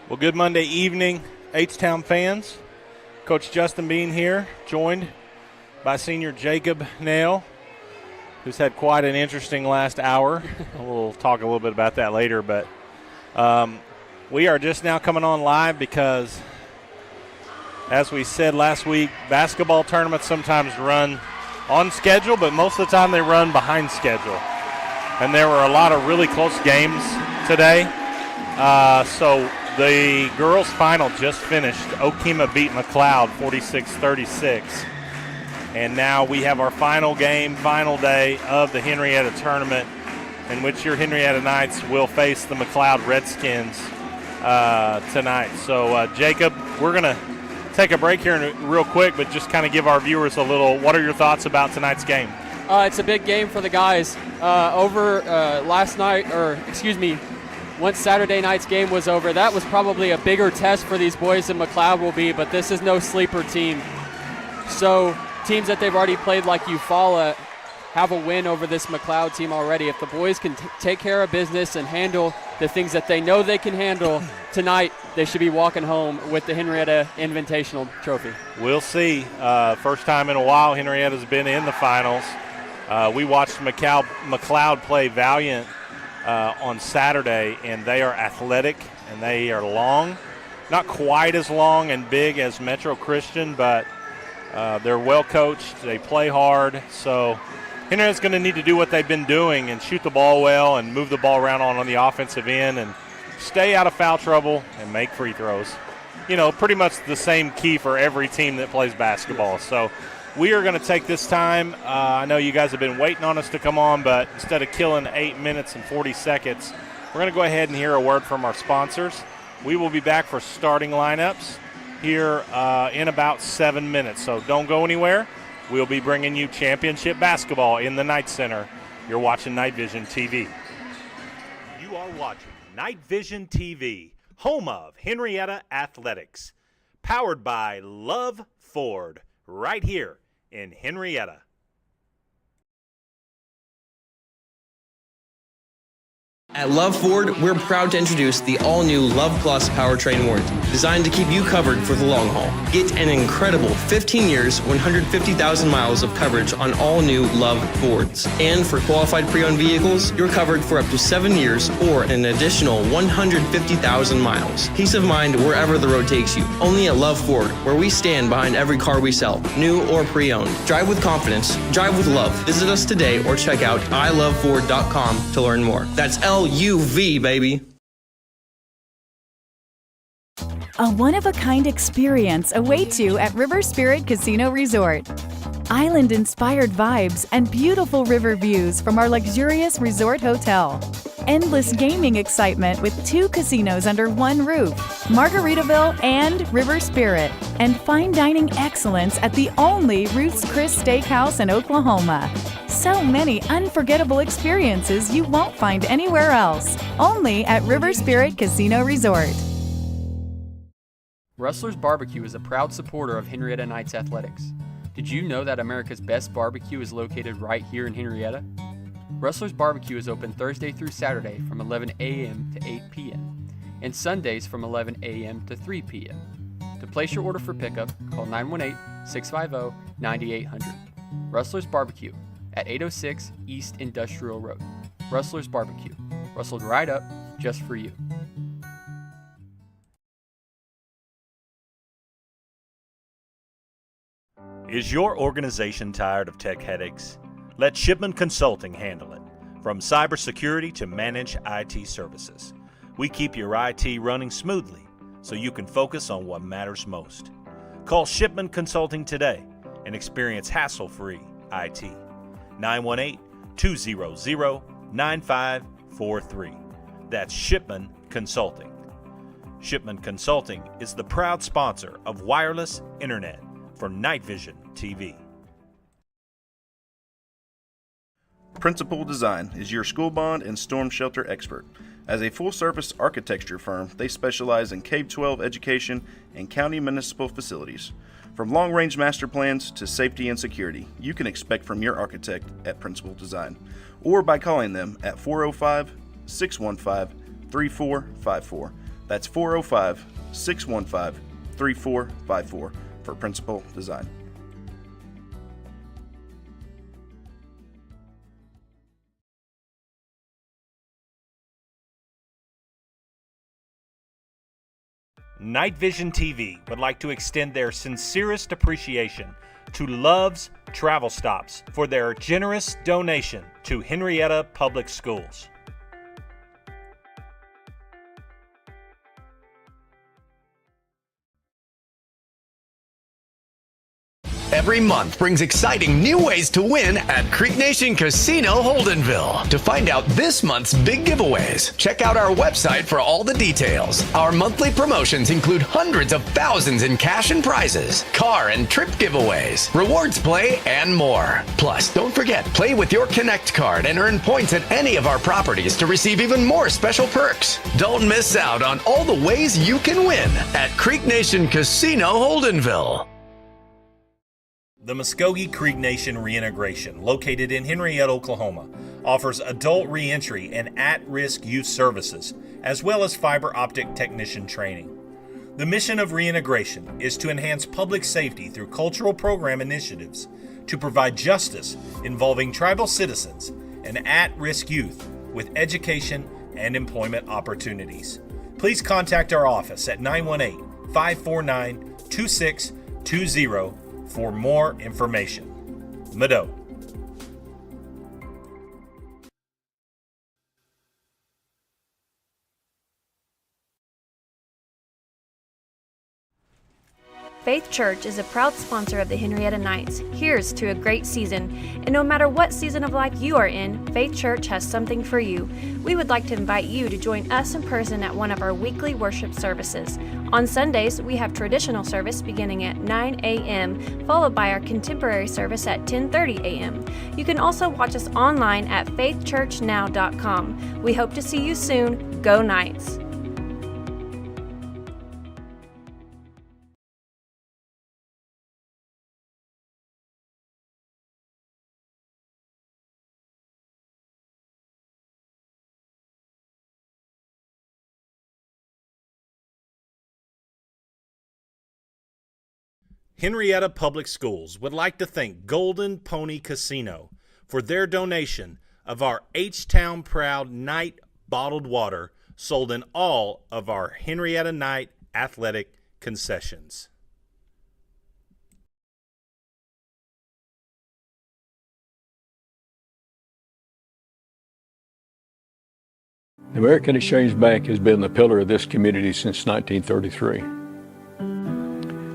Well, good Monday evening, H-Town fans. Coach Justin Bean here, joined by senior Jacob Nail, who's had quite an interesting last hour. We'll talk a little bit about that later, but we are just now coming on live because, as we said last week, basketball tournaments sometimes run on schedule, but most of the time they run behind schedule. And there were a lot of really close games today. So the girls' final just finished. Okima beat McLeod 46-36. And now we have our final game, final day of the Henryetta tournament, in which your Henryetta Knights will face the McLeod Redskins tonight. So, Jacob, we're going to take a break here real quick, but just kind of give our viewers a little, what are your thoughts about tonight's game? It's a big game for the guys. Once Saturday night's game was over, that was probably a bigger test for these boys than McLeod will be, but this is no sleeper team. So teams that they've already played, like Eufaula, have a win over this McLeod team already. If the boys can take care of business and handle the things that they know they can handle tonight, they should be walking home with the Henryetta Invitational Trophy. We'll see. First time in a while Henrietta's been in the finals. We watched McLeod play Valiant on Saturday, and they are athletic and they are long. Not quite as long and big as Metro Christian, but they're well coached. They play hard. So Henrietta's going to need to do what they've been doing and shoot the ball well and move the ball around on the offensive end and stay out of foul trouble and make free throws. You know, pretty much the same key for every team that plays basketball. So we are going to take this time. I know you guys have been waiting on us to come on, but instead of killing 8 minutes and 40 seconds, we're going to go ahead and hear a word from our sponsors. We will be back for starting lineups here in about 7 minutes, so don't go anywhere. We'll be bringing you championship basketball in the Knight Center. You're watching Night Vision TV. You are watching Night Vision TV, home of Henryetta Athletics, powered by Love Ford, right here in Henryetta. At Love Ford, we're proud to introduce the all-new Love Plus powertrain warranty, designed to keep you covered for the long haul. Get an incredible 15 years, 150,000 miles of coverage on all new Love Fords. And for qualified pre-owned vehicles, you're covered for up to 7 years or an additional 150,000 miles. Peace of mind wherever the road takes you. Only at Love Ford, where we stand behind every car we sell, new or pre-owned. Drive with confidence. Drive with love. Visit us today or check out iloveford.com to learn more. That's LUV, baby. A one-of-a-kind experience awaits you at River Spirit Casino Resort. Island-inspired vibes and beautiful river views from our luxurious resort hotel. Endless gaming excitement with 2 casinos under one roof, Margaritaville and River Spirit. And fine dining excellence at the only Ruth's Chris Steakhouse in Oklahoma. So many unforgettable experiences you won't find anywhere else. Only at River Spirit Casino Resort. Rustler's Barbecue is a proud supporter of Henryetta Knights Athletics. Did you know that America's best barbecue is located right here in Henryetta? Rustler's Barbecue is open Thursday through Saturday from 11 a.m. to 8 p.m. and Sundays from 11 a.m. to 3 p.m. To place your order for pickup, call 918-650-9800. Rustler's Barbecue at 806 East Industrial Road. Rustler's Barbecue. Rustled right up just for you. Is your organization tired of tech headaches? Let Shipman Consulting handle it. From cybersecurity to managed IT services, we keep your IT running smoothly so you can focus on what matters most. Call Shipman Consulting today and experience hassle-free IT. 918-200-9543. That's Shipman Consulting. Shipman Consulting is the proud sponsor of wireless internet for Night Vision TV. Principal Design is your school bond and storm shelter expert. As a full-service architecture firm, they specialize in K-12 education and county municipal facilities. From long-range master plans to safety and security, you can expect from your architect at Principal Design, or by calling them at 405-615-3454. That's 405-615-3454 for Principal Design. Night Vision TV would like to extend their sincerest appreciation to Love's Travel Stops for their generous donation to Henryetta Public Schools. Every month brings exciting new ways to win at Creek Nation Casino Holdenville. To find out this month's big giveaways, check out our website for all the details. Our monthly promotions include hundreds of thousands in cash and prizes, car and trip giveaways, rewards play, and more. Plus, don't forget, play with your Connect card and earn points at any of our properties to receive even more special perks. Don't miss out on all the ways you can win at Creek Nation Casino Holdenville. The Muskogee Creek Nation Reintegration, located in Henryetta, Oklahoma, offers adult reentry and at-risk youth services, as well as fiber optic technician training. The mission of reintegration is to enhance public safety through cultural program initiatives, to provide justice involving tribal citizens and at-risk youth with education and employment opportunities. Please contact our office at 918-549-2620 for more information. Mado. Faith Church is a proud sponsor of the Henryetta Knights. Here's to a great season. And no matter what season of life you are in, Faith Church has something for you. We would like to invite you to join us in person at one of our weekly worship services. On Sundays, we have traditional service beginning at 9 a.m., followed by our contemporary service at 10:30 a.m. You can also watch us online at faithchurchnow.com. We hope to see you soon. Go Knights! Henryetta Public Schools would like to thank Golden Pony Casino for their donation of our H-Town Proud Night bottled water sold in all of our Henryetta Night athletic concessions. The American Exchange Bank has been the pillar of this community since 1933.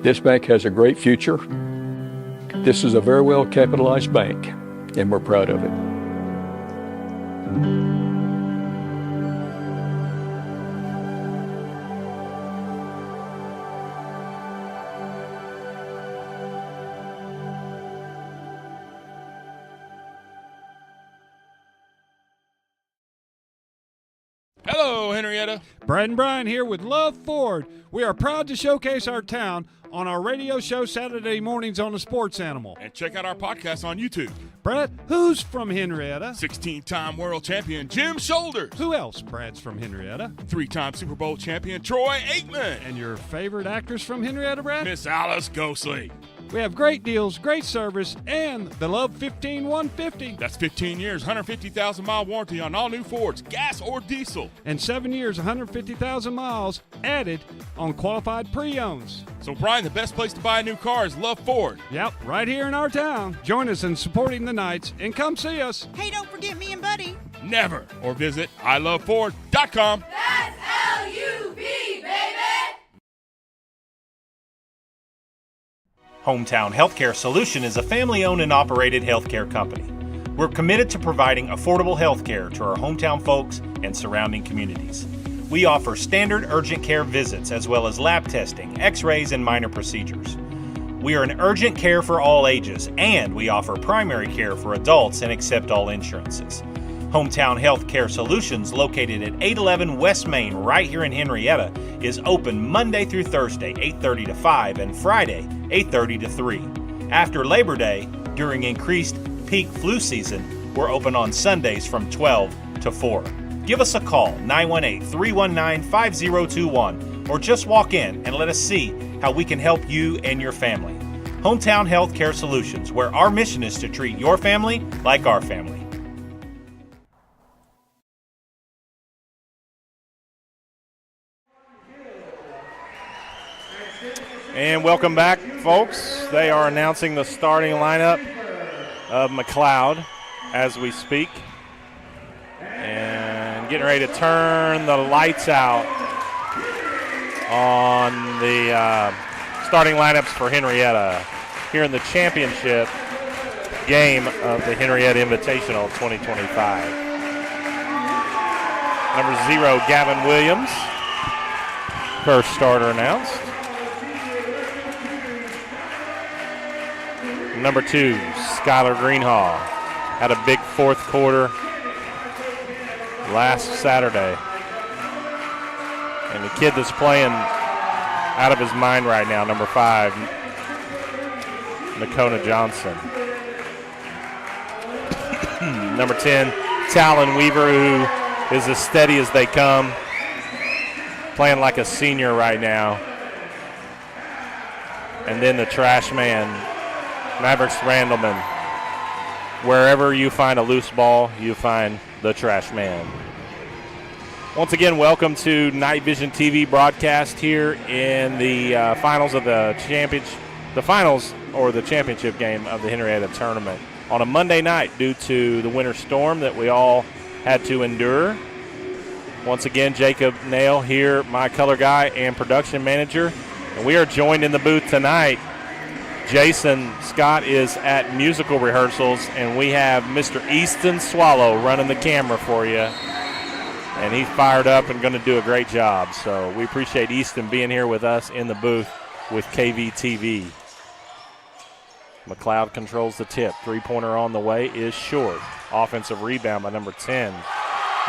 This bank has a great future. This is a very well capitalized bank, and we're proud of it. Hello, Henryetta. Brad and Brian here with Love Ford. We are proud to showcase our town on our radio show Saturday mornings on the Sports Animal. And check out our podcast on YouTube. Brad, who's from Henryetta? 16-time world champion Jim Shoulders. Who else, Brad's from Henryetta? 3-time Super Bowl champion Troy Aikman. And your favorite actress from Henryetta, Brad? Miss Alice Ghostley. We have great deals, great service, and the Love 15-150. That's 15 years, 150,000-mile warranty on all new Fords, gas or diesel. And 7 years, 150,000 miles added on qualified pre-owns. So, Brian, the best place to buy a new car is Love Ford. Yep, right here in our town. Join us in supporting the Knights and come see us. Hey, don't forget me and Buddy. Never. Or visit iloveford.com. That's L-U-V, baby! Hometown Healthcare Solution is a family-owned and operated healthcare company. We're committed to providing affordable healthcare to our hometown folks and surrounding communities. We offer standard urgent care visits as well as lab testing, x-rays, and minor procedures. We are an urgent care for all ages, and we offer primary care for adults and accept all insurances. Hometown Healthcare Solutions, located at 811 West Main right here in Henryetta, is open Monday through Thursday, 8:30 to 5, and Friday, 8:30 to 3. After Labor Day, during increased peak flu season, we're open on Sundays from 12 to 4. Give us a call, 918-319-5021, or just walk in and let us see how we can help you and your family. Hometown Healthcare Solutions, where our mission is to treat your family like our family. And welcome back, folks. They are announcing the starting lineup of McLeod as we speak. And getting ready to turn the lights out on the starting lineups for Henryetta here in the championship game of the Henryetta Invitational 2025. Number 0, Gavin Williams, first starter announced. Number 2, Skylar Greenhall, had a big fourth quarter last Saturday. And the kid that's playing out of his mind right now, number 5, Nakona Johnson. Number 10, Talon Weaver, who is as steady as they come, playing like a senior right now. And then the trash man, Mavericks Randleman. Wherever you find a loose ball, you find the trash man. Once again, welcome to Night Vision TV broadcast here in the finals of the championship game of the Henryetta tournament on a Monday night due to the winter storm that we all had to endure. Once again, Jacob Nail here, my color guy and production manager, and we are joined in the booth tonight. Jason Scott is at musical rehearsals, and we have Mr. Easton Swallow running the camera for you. And he's fired up and going to do a great job. So we appreciate Easton being here with us in the booth with KVTV. McLeod controls the tip. Three-pointer on the way is short. Offensive rebound by number 10.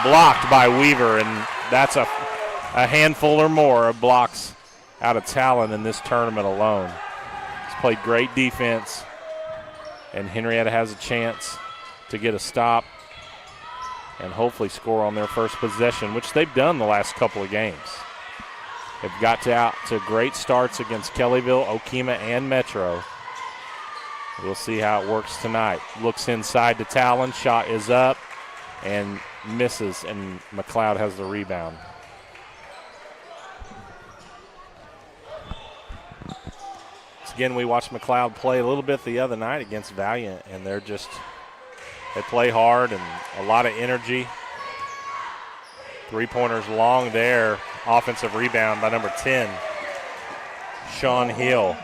Blocked by Weaver, and that's a handful or more of blocks out of Talon in this tournament alone. He's played great defense, and Henryetta has a chance to get a stop and hopefully score on their first possession, which they've done the last couple of games. They've got out to great starts against Kellyville, Okemah, and Metro. We'll see how it works tonight. Looks inside to Talon, shot is up and misses, and McLeod has the rebound. Again, we watched McLeod play a little bit the other night against Valiant, and they play hard and a lot of energy. Three-pointers long there. Offensive rebound by number 10, Sean Hill.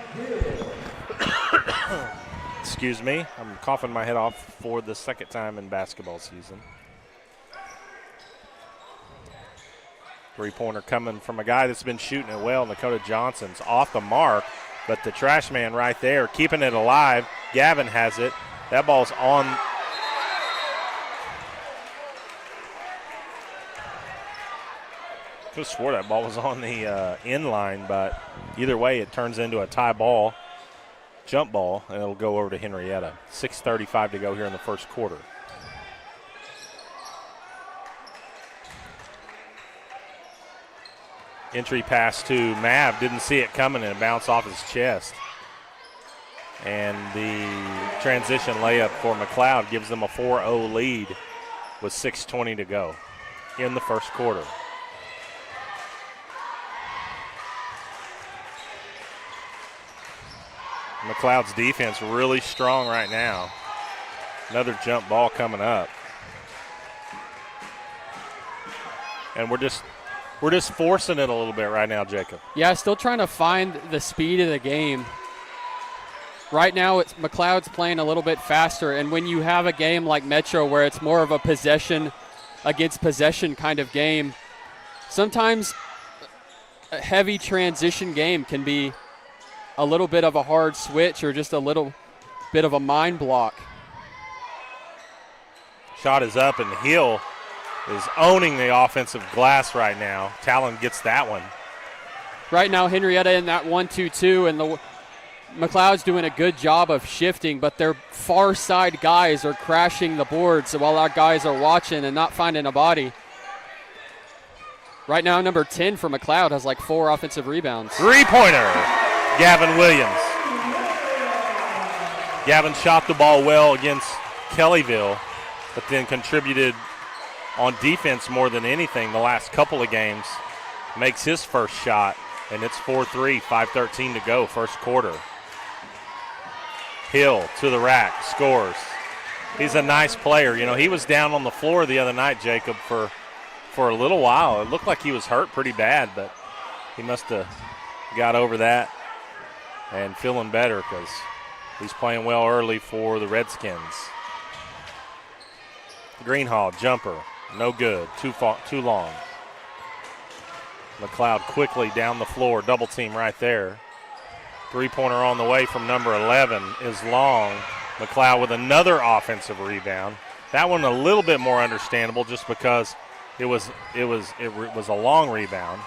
Excuse me, I'm coughing my head off for the second time in basketball season. Three-pointer coming from a guy that's been shooting it well. Nakota Johnson's off the mark, but the trash man right there keeping it alive. Gavin has it. That ball's on. Could have swore that ball was on the end line, but either way, it turns into a tie ball, jump ball, and it'll go over to Henryetta. 6:35 to go here in the first quarter. Entry pass to Mav, didn't see it coming, and it bounced off his chest. And the transition layup for McLeod gives them a 4-0 lead with 6:20 to go in the first quarter. McLeod's defense really strong right now. Another jump ball coming up. And we're just forcing it a little bit right now, Jacob. Yeah, still trying to find the speed of the game. Right now, McLeod's playing a little bit faster, and when you have a game like Metro where it's more of a possession against possession kind of game, sometimes a heavy transition game can be a little bit of a hard switch or just a little bit of a mind block. Shot is up, and Hill is owning the offensive glass right now. Talon gets that one. Right now, Henryetta in that 1-2-2, and McLeod's doing a good job of shifting, but their far side guys are crashing the boards while our guys are watching and not finding a body. Right now, number 10 for McLeod has like 4 offensive rebounds. Three-pointer, Gavin Williams. Gavin shot the ball well against Kellyville, but then contributed on defense more than anything the last couple of games. Makes his first shot, and it's 4-3, 5:13 to go, first quarter. Hill to the rack, scores. He's a nice player. You know, he was down on the floor the other night, Jacob, for a little while. It looked like he was hurt pretty bad, but he must have got over that and feeling better because he's playing well early for the Redskins. Greenhall, jumper, no good, too long. McLeod quickly down the floor, double team right there. Three-pointer on the way from number 11 is long. McLeod with another offensive rebound. That one a little bit more understandable just because it was a long rebound.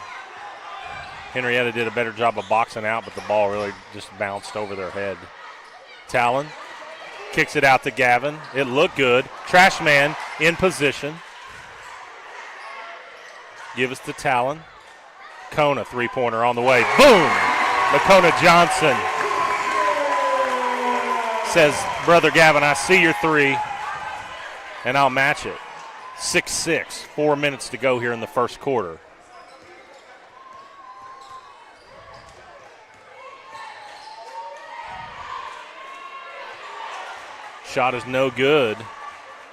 Henryetta did a better job of boxing out, but the ball really just bounced over their head. Talon kicks it out to Gavin. It looked good. Trash man in position. Give us to Talon. Kona, three-pointer on the way. Boom! Lakona Johnson says, Brother Gavin, I see your three, and I'll match it. 6-6, 4 minutes to go here in the first quarter. Shot is no good,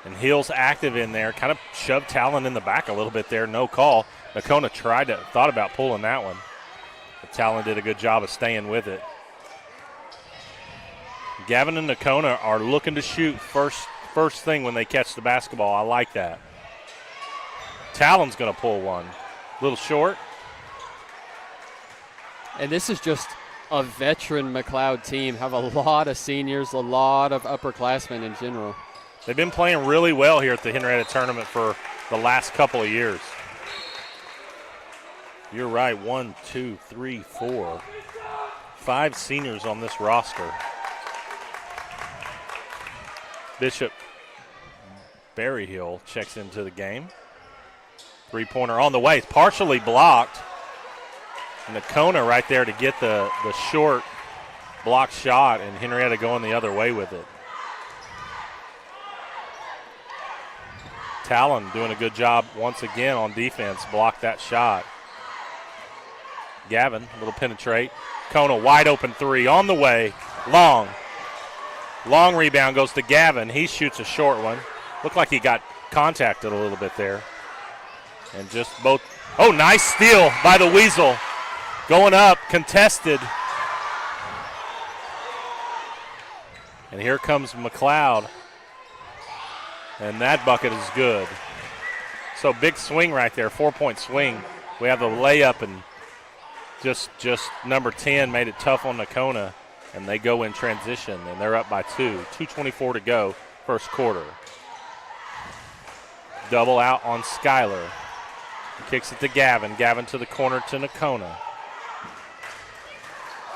and Hill's active in there. Kind of shoved Talon in the back a little bit there, no call. Nakona thought about pulling that one, but Talon did a good job of staying with it. Gavin and Nakona are looking to shoot first thing when they catch the basketball. I like that. Talon's going to pull one. A little short. And this is just a veteran McLeod team. Have a lot of seniors, a lot of upperclassmen in general. They've been playing really well here at the Henryetta tournament for the last couple of years. You're right, 1, 2, 3, 4. 5 seniors on this roster. Bishop Berryhill checks into the game. Three-pointer on the way. It's partially blocked. Nakona right there to get the short block shot, and Henryetta going the other way with it. Talon doing a good job once again on defense. Blocked that shot. Gavin, a little penetrate. Kona, wide open three on the way. Long. Long rebound goes to Gavin. He shoots a short one. Looked like he got contacted a little bit there. And just both. Oh, nice steal by the Weasel. Going up, contested. And here comes McLeod. And that bucket is good. So big swing right there, 4-point swing. We have the layup, and just number 10 made it tough on Nakona, and they go in transition, and they're up by 2. 2:24 to go, first quarter. Double out on Skyler. Kicks it to Gavin. Gavin to the corner to Nakona.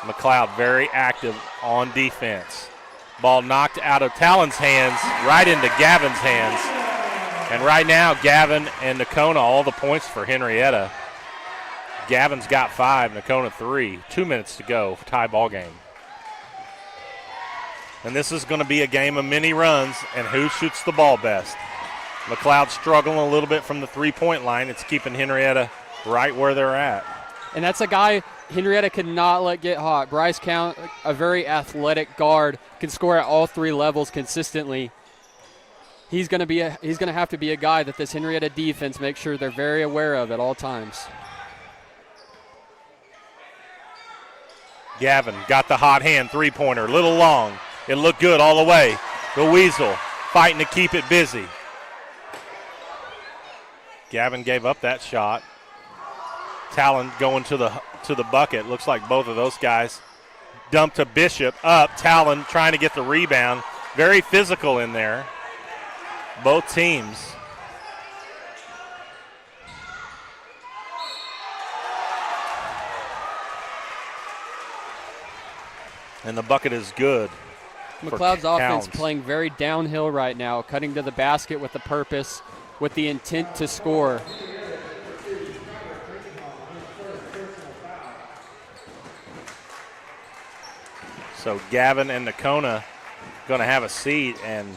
McLeod very active on defense. Ball knocked out of Talon's hands, right into Gavin's hands. And right now, Gavin and Nakona, all the points for Henryetta. Gavin's got 5, Nakona 3. 2 minutes to go, tie ball game. And this is going to be a game of many runs, and who shoots the ball best. McLeod struggling a little bit from the three-point line. It's keeping Henryetta right where they're at. And that's a guy Henryetta cannot let get hot. Bryce Count, a very athletic guard, can score at all 3 levels consistently. He's going to have to be a guy that this Henryetta defense makes sure they're very aware of at all times. Gavin got the hot hand, three-pointer, little long. It looked good all the way. The Weasel fighting to keep it busy. Gavin gave up that shot. Talon going to the bucket. Looks like both of those guys dumped to Bishop up. Talon trying to get the rebound. Very physical in there. Both teams. And the bucket is good. McLeod's offense playing very downhill right now, cutting to the basket with the purpose, with the intent to score. So Gavin and Nakona going to have a seat, and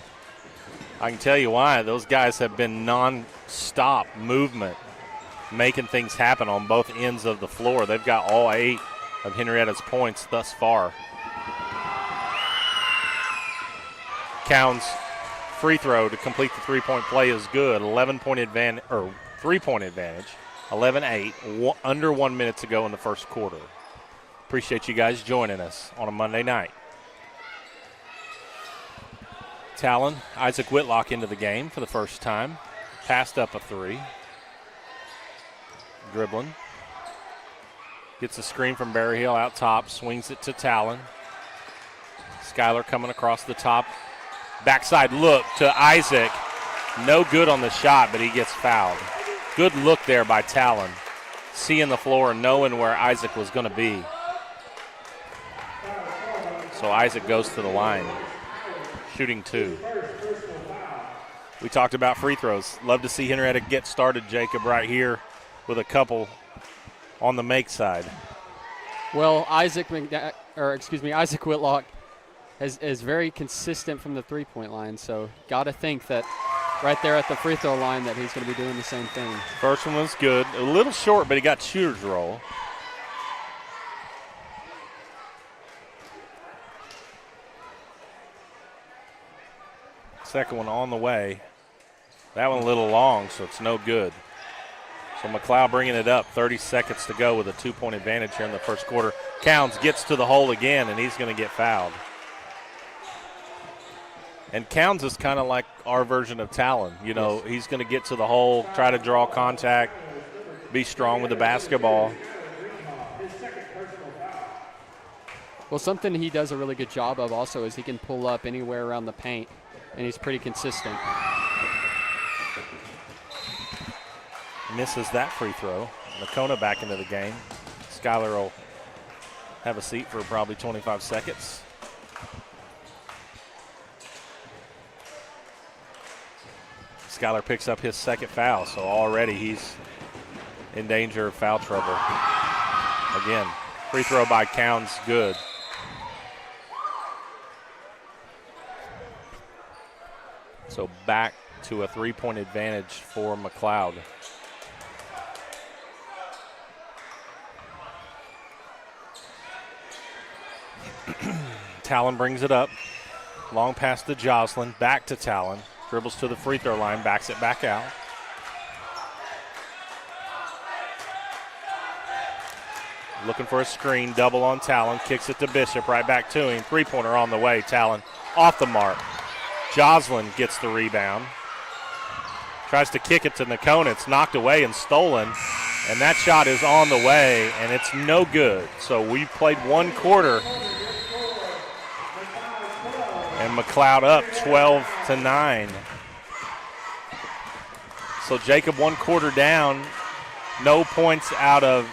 I can tell you why. Those guys have been non-stop movement, making things happen on both ends of the floor. They've got all 8 of Henrietta's points thus far. Coun's free throw to complete the three-point play is good. 11-point advantage, or 3-point advantage. 11-8, under 1 minute to go in the first quarter. Appreciate you guys joining us on a Monday night. Talon, Isaac Whitlock into the game for the first time. Passed up a 3. Dribbling. Gets a screen from Berryhill out top, swings it to Talon. Skyler coming across the top. Backside look to Isaac. No good on the shot, but he gets fouled. Good look there by Talon. Seeing the floor and knowing where Isaac was going to be. So Isaac goes to the line, shooting 2. We talked about free throws. Love to see Henrietta get started, Jacob, right here with a couple on the make side. Well, Isaac Whitlock is very consistent from the three-point line, so got to think that right there at the free throw line that he's going to be doing the same thing. First one was good. A little short, but he got shooter's roll. Second one on the way. That one a little long, so it's no good. So McLeod bringing it up, 30 seconds to go with a 2-point advantage here in the first quarter. Counts gets to the hole again, and he's going to get fouled. And Counts is kind of like our version of Talon. You know, he's going to get to the hole, try to draw contact, be strong with the basketball. Well, something he does a really good job of also is he can pull up anywhere around the paint, and he's pretty consistent. Misses that free throw. Nakona back into the game. Skyler will have a seat for probably 25 seconds. Skyler picks up his second foul, so already he's in danger of foul trouble. Again, free throw by Counts, good. So back to a 3-point advantage for McLeod. Talon brings it up. Long pass to Jocelyn. Back to Talon. Dribbles to the free throw line. Backs it back out. Looking for a screen. Double on Talon. Kicks it to Bishop. Right back to him. Three-pointer on the way. Talon off the mark. Jocelyn gets the rebound. Tries to kick it to Nakona. It's knocked away and stolen. And that shot is on the way, and it's no good. So we played one quarter. And McLeod up 12-9. So Jacob 1 quarter down. No points out of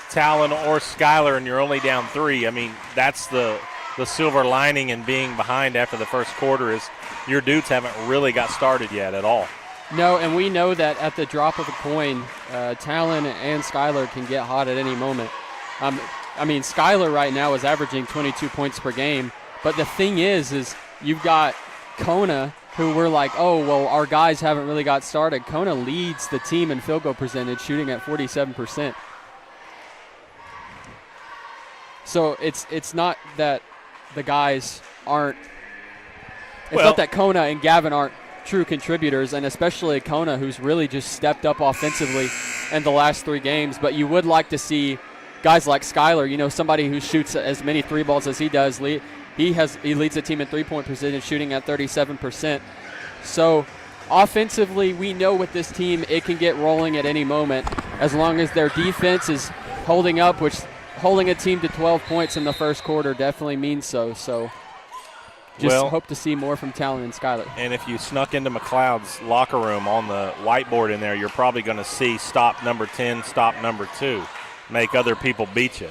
Talon or Skyler, and you're only down 3. I mean, that's the silver lining in being behind after the first quarter is your dudes haven't really got started yet at all. No, and we know that at the drop of a coin, Talon and Skyler can get hot at any moment. I mean, Skyler right now is averaging 22 points per game, but the thing is you've got Kona, who we're like, oh, well, our guys haven't really got started. Kona leads the team in field goal percentage, shooting at 47%. So it's not that the guys aren't – it's not that Kona and Gavin aren't true contributors, and especially Kona, who's really just stepped up offensively in the last 3 games. But you would like to see guys like Skyler, you know, somebody who shoots as many 3 balls as he does. He leads the team in 3-point percentage, shooting at 37%. So offensively, we know with this team it can get rolling at any moment as long as their defense is holding up, which holding a team to 12 points in the first quarter definitely means so. So just hope to see more from Talon and Skyler. And if you snuck into McLeod's locker room on the whiteboard in there, you're probably going to see stop number 10, stop number 2, make other people beat you.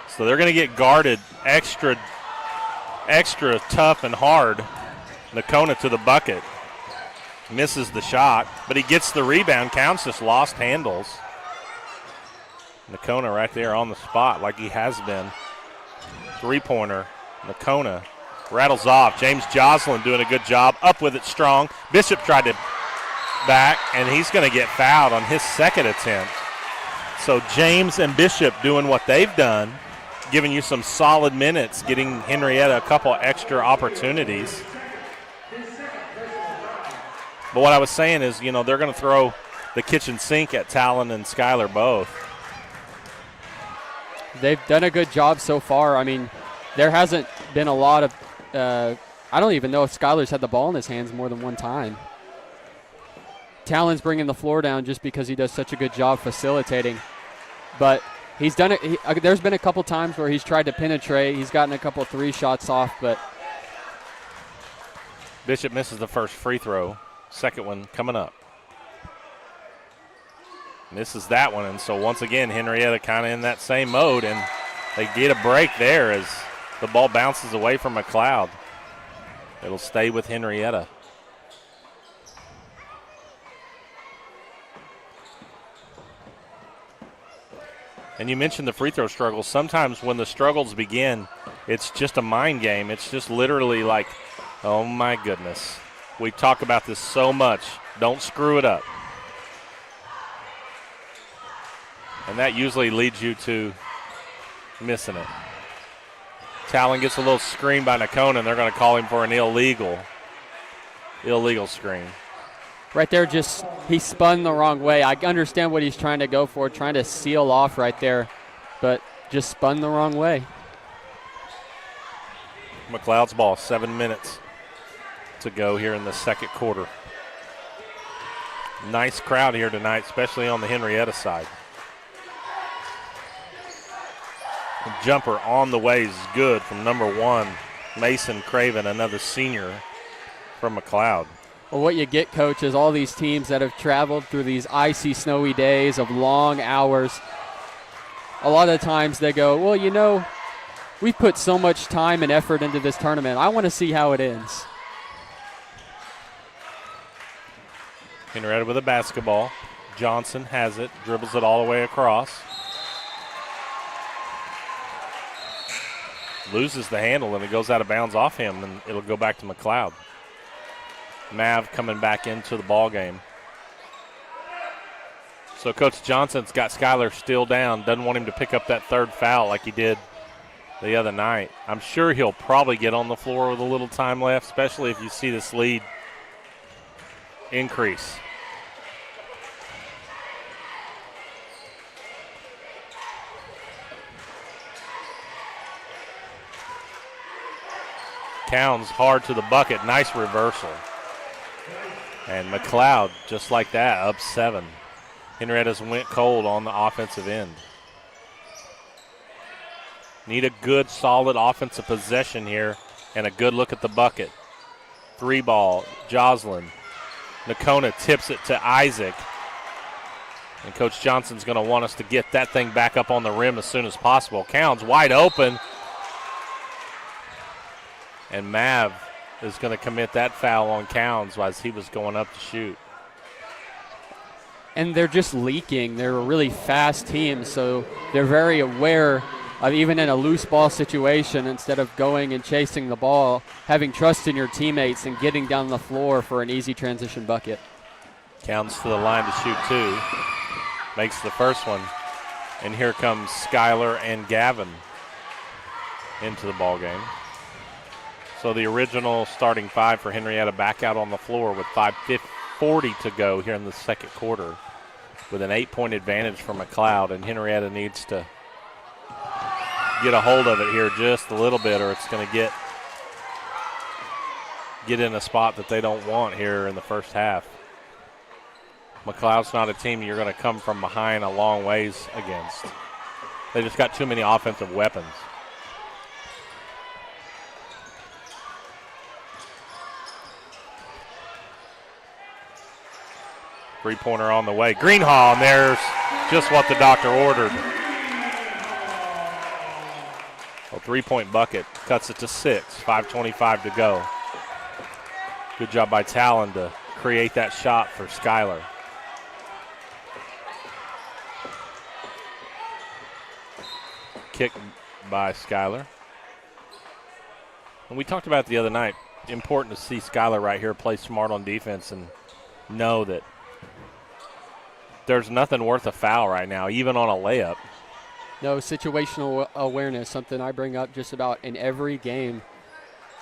So they're going to get guarded extra tough and hard. Nakona to the bucket. Misses the shot, but he gets the rebound. Counts just lost handles. Nakona right there on the spot like he has been. 3-pointer Nakona rattles off. James Joslin doing a good job. Up with it strong. Bishop tried to back, and he's going to get fouled on his second attempt. So James and Bishop doing what they've done, giving you some solid minutes, getting Henryetta a couple extra opportunities. But what I was saying is, you know, they're going to throw the kitchen sink at Talon and Schuyler both. They've done a good job so far. I mean, there hasn't been a lot of I don't even know if Schuyler's had the ball in his hands more than one time. Talon's bringing the floor down just because he does such a good job facilitating. But he's done it. There's been a couple times where he's tried to penetrate. He's gotten a couple 3 shots off, but Bishop misses the first free throw. Second one coming up. Misses that one, and so once again, Henryetta kind of in that same mode, and they get a break there as the ball bounces away from McLeod. It'll stay with Henryetta. And you mentioned the free throw struggles. Sometimes when the struggles begin, it's just a mind game. It's just literally like, oh my goodness. We talk about this so much. Don't screw it up. And that usually leads you to missing it. Talon gets a little screen by Nakona, and they're going to call him for an illegal screen. right there just he spun the wrong way. I understand what he's trying to go for, trying to seal off right there, but just spun the wrong way. McLeod's ball, 7 minutes to go here in the second quarter. Nice crowd here tonight, especially on the Henryetta side. The jumper on the way is good from number 1, Mason Craven, another senior from McLeod. Well, what you get, Coach, is all these teams that have traveled through these icy, snowy days of long hours. A lot of times they go, well, you know, we put so much time and effort into this tournament. I want to see how it ends. Henryetta with a basketball. Johnson has it, dribbles it all the way across. Loses the handle, and it goes out of bounds off him, and it'll go back to McLeod. Mav coming back into the ball game. So Coach Johnson's got Schuyler still down, doesn't want him to pick up that third foul like he did the other night. I'm sure he'll probably get on the floor with a little time left, especially if you see this lead increase. Counts hard to the bucket. Nice reversal. And McLeod, just like that, up 7. Henrietta's went cold on the offensive end. Need a good, solid offensive possession here and a good look at the bucket. 3 ball, Joslin. Nakona tips it to Isaac. And Coach Johnson's going to want us to get that thing back up on the rim as soon as possible. Counts wide open. And Mav is going to commit that foul on Counts as he was going up to shoot. And they're just leaking. They're a really fast team, so they're very aware of, even in a loose ball situation, instead of going and chasing the ball, having trust in your teammates and getting down the floor for an easy transition bucket. Counts to the line to shoot 2. Makes the first one. And here comes Schuyler and Gavin into the ball game. So the original starting 5 for Henryetta back out on the floor with 5:40 to go here in the second quarter with an 8-point advantage for McLeod, and Henryetta needs to get a hold of it here just a little bit, or it's going to get in a spot that they don't want here in the first half. McLeod's not a team you're going to come from behind a long ways against. They just got too many offensive weapons. Three-pointer on the way. Greenhaw, and there's just what the doctor ordered. A 3-point bucket cuts it to 6. 5:25 to go. Good job by Talon to create that shot for Schuyler. Kick by Schuyler. And we talked about it the other night. Important to see Skylar right here play smart on defense and know that there's nothing worth a foul right now, even on a layup. No, situational awareness, something I bring up just about in every game.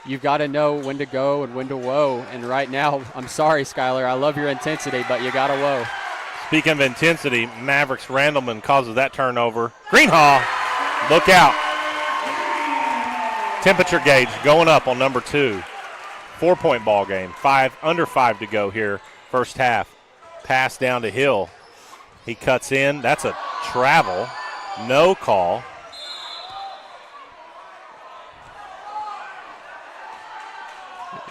You've got to know when to go and when to whoa. And right now, I'm sorry, Skylar, I love your intensity, but you got to whoa. Speaking of intensity, Mavericks Randleman causes that turnover. Greenhaw, look out. Temperature gauge going up on number 2. 4-point ball game. Under 5 to go here, first half. Pass down to Hill. He cuts in. That's a travel. No call.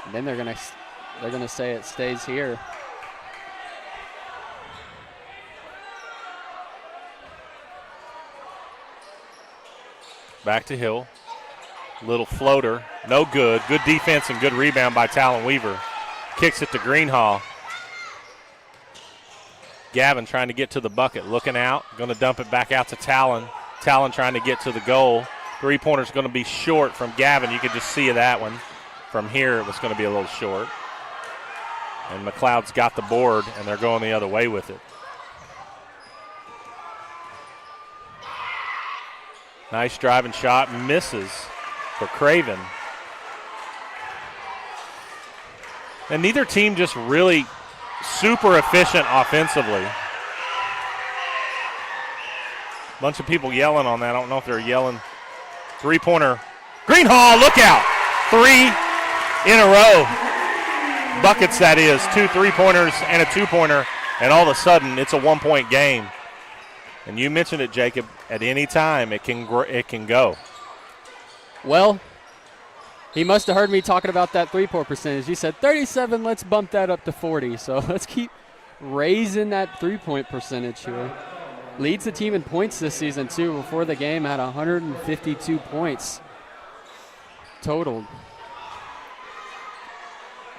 And then they're gonna say it stays here. Back to Hill. Little floater. No good. Good defense and good rebound by Talon Weaver. Kicks it to Greenhaw. Gavin trying to get to the bucket. Looking out. Going to dump it back out to Talon. Talon trying to get to the goal. Three-pointer's going to be short from Gavin. You could just see that one. From here, it was going to be a little short. And McLeod's got the board, and they're going the other way with it. Nice driving shot. Misses for Craven. And neither team just really super efficient offensively. Bunch of people yelling on that. I don't know if they're yelling. Three-pointer. Greenhaw, look out. 3 in a row. Buckets, that is. 2 3-pointers and a 2-pointer. And all of a sudden, it's a 1-point game. And you mentioned it, Jacob. At any time, it can go. Well, he must have heard me talking about that three-point percentage. He said 37, let's bump that up to 40. So let's keep raising that three-point percentage here. Leads the team in points this season, too. Before the game, had 152 points totaled.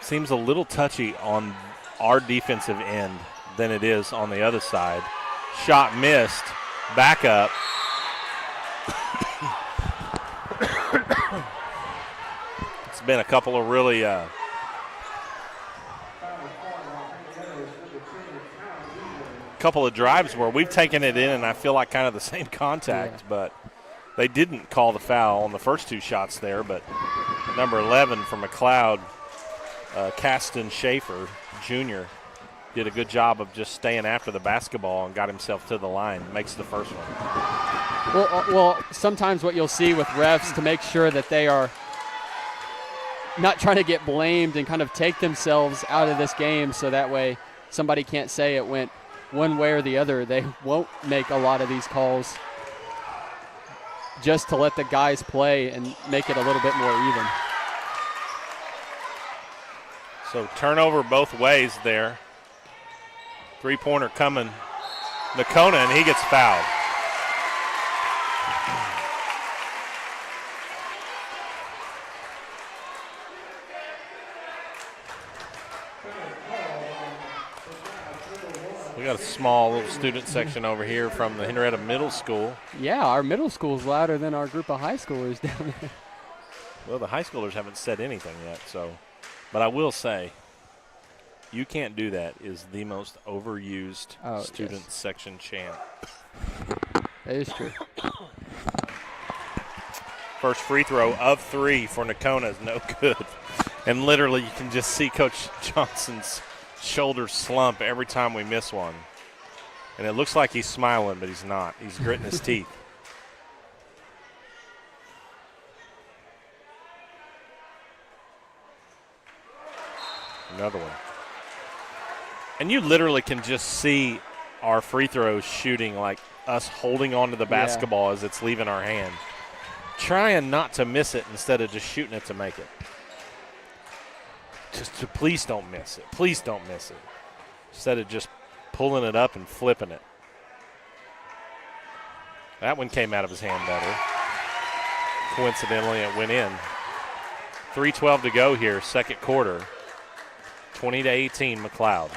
Seems a little touchy on our defensive end than it is on the other side. Shot missed. Back up. It's been a couple of really couple of drives where we've taken it in, and I feel like kind of the same contact, but they didn't call the foul on the first 2 shots there. But number 11 for McLeod, Caston Schaefer Jr., did a good job of just staying after the basketball and got himself to the line. Makes the first one. Well, sometimes what you'll see with refs to make sure that they are not trying to get blamed and kind of take themselves out of this game so that way somebody can't say it went one way or the other. They won't make a lot of these calls just to let the guys play and make it a little bit more even. So turnover both ways there. Three-pointer coming. Nakona, and he gets fouled. We got a small little student section over here from the Henryetta Middle School. Yeah, our middle school's louder than our group of high schoolers down there. Well, the high schoolers haven't said anything yet, so. But I will say, "You can't do that" is the most overused student section chant. That is true. First free throw of 3 for Nakona is no good. And literally you can just see Coach Johnson's shoulders slump every time we miss one. And it looks like he's smiling, but he's not. He's gritting his teeth. Another one. And you literally can just see our free throws shooting, like us holding onto the basketball as it's leaving our hand. Trying not to miss it instead of just shooting it to make it. Please don't miss it. Please don't miss it. Instead of just pulling it up and flipping it. That one came out of his hand better. Coincidentally, it went in. 3:12 to go here, second quarter. 20-18, McLeod.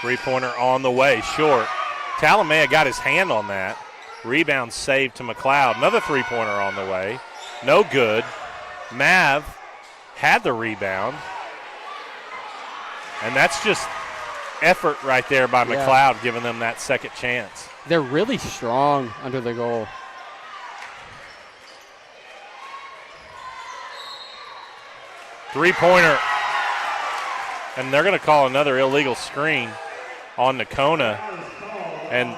Three-pointer on the way, short. Talamea got his hand on that. Rebound saved to McLeod. Another three-pointer on the way. No good. Mav had the rebound. And that's just effort right there by McLeod, giving them that second chance. They're really strong under the goal. Three-pointer. And they're going to call another illegal screen on Nakona. And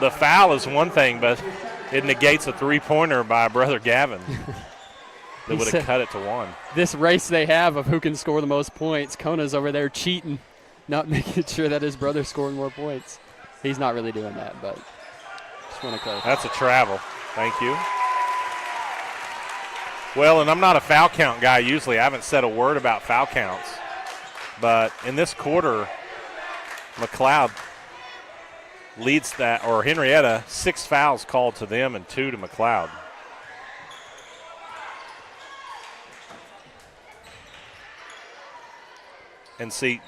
the foul is one thing, but it negates a three-pointer by brother Gavin that would have cut it to one. This race they have of who can score the most points, Kona's over there cheating, not making sure that his brother's scoring more points. He's not really doing that, but just want to clarify. That's a travel. Thank you. Well, and I'm not a foul count guy usually. I haven't said a word about foul counts. But in this quarter, McLeod leads that, or Henryetta, 6 fouls called to them and 2 to McLeod. And see,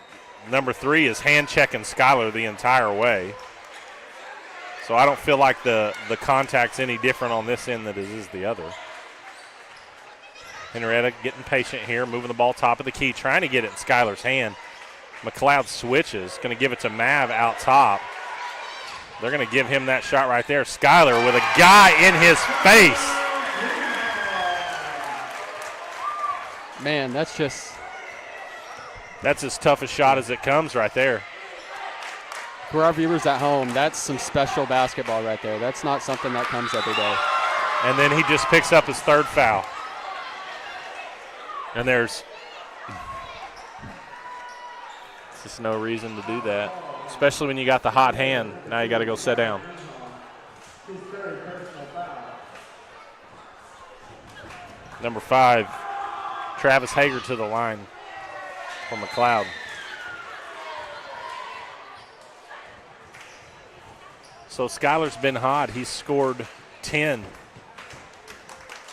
number 3 is hand checking Skylar the entire way. So I don't feel like the contact's any different on this end than it is the other. Henryetta getting patient here, moving the ball top of the key, trying to get it in Skylar's hand. McLeod switches, going to give it to Mav out top. They're going to give him that shot right there. Skylar with a guy in his face. Man, that's as tough a shot as it comes right there. For our viewers at home, that's some special basketball right there. That's not something that comes every day. And then he just picks up his 3rd foul. And there's just no reason to do that, especially when you got the hot hand. Now you got to go sit down. Number 5, Travis Hager to the line for McLeod. So Skylar's been hot. He's scored 10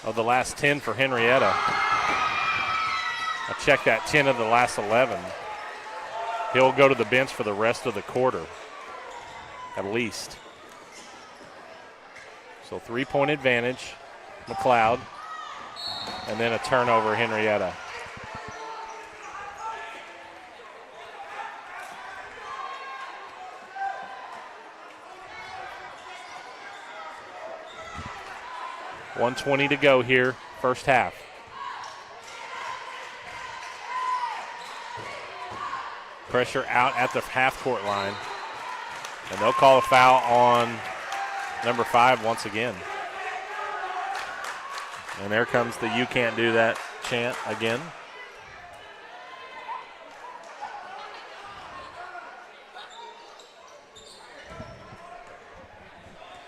of the last 10 for Henryetta. I checked that, 10 of the last 11. He'll go to the bench for the rest of the quarter, at least. So 3-point advantage, McLeod, and then a turnover, Henryetta. .120 to go here, first half. Pressure out at the half-court line. And they'll call a foul on number 5 once again. And there comes the "you can't do that" chant again.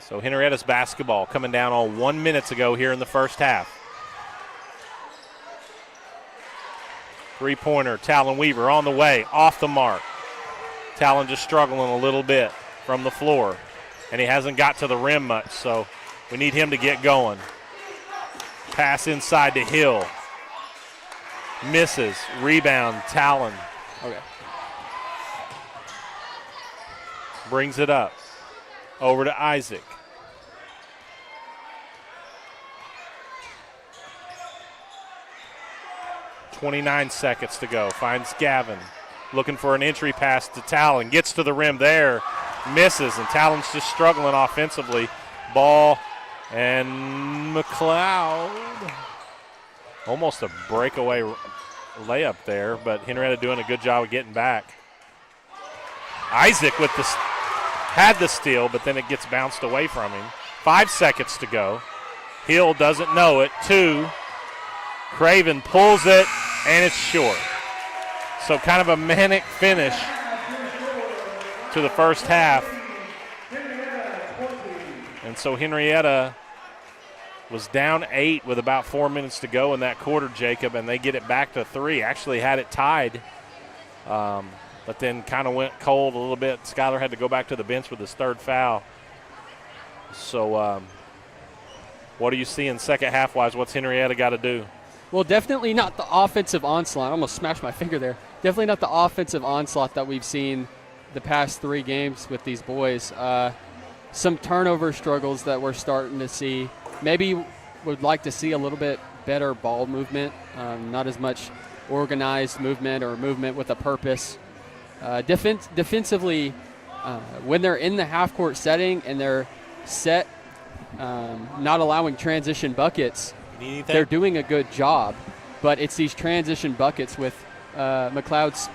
So Henrietta's basketball coming down on 1 minute to go here in the first half. Three-pointer, Talon Weaver on the way, off the mark. Talon just struggling a little bit from the floor, and he hasn't got to the rim much, so we need him to get going. Pass inside to Hill. Misses. Rebound, Talon. Okay. Brings it up. Over to Isaac. .29 seconds to go. Finds Gavin. Looking for an entry pass to Talon. Gets to the rim there. Misses, and Talon's just struggling offensively. Ball and McLeod. Almost a breakaway layup there, but Henryetta doing a good job of getting back. Isaac with had the steal, but then it gets bounced away from him. 5 seconds to go. Hill doesn't know it. 2. Craven pulls it, and it's short. So kind of a manic finish to the first half. And so Henryetta was down 8 with about 4 minutes to go in that quarter, Jacob, and they get it back to 3. Actually had it tied, but then kind of went cold a little bit. Skylar had to go back to the bench with his 3rd foul. So what do you see in second half-wise? What's Henryetta got to do? Well, definitely not the offensive onslaught. I almost smashed my finger there. Definitely not the offensive onslaught that we've seen the past 3 games with these boys. Some turnover struggles that we're starting to see. Maybe would like to see a little bit better ball movement, not as much organized movement or movement with a purpose. Defensively, when they're in the half-court setting and they're set, not allowing transition buckets, they're doing a good job. But it's these transition buckets with McLeod's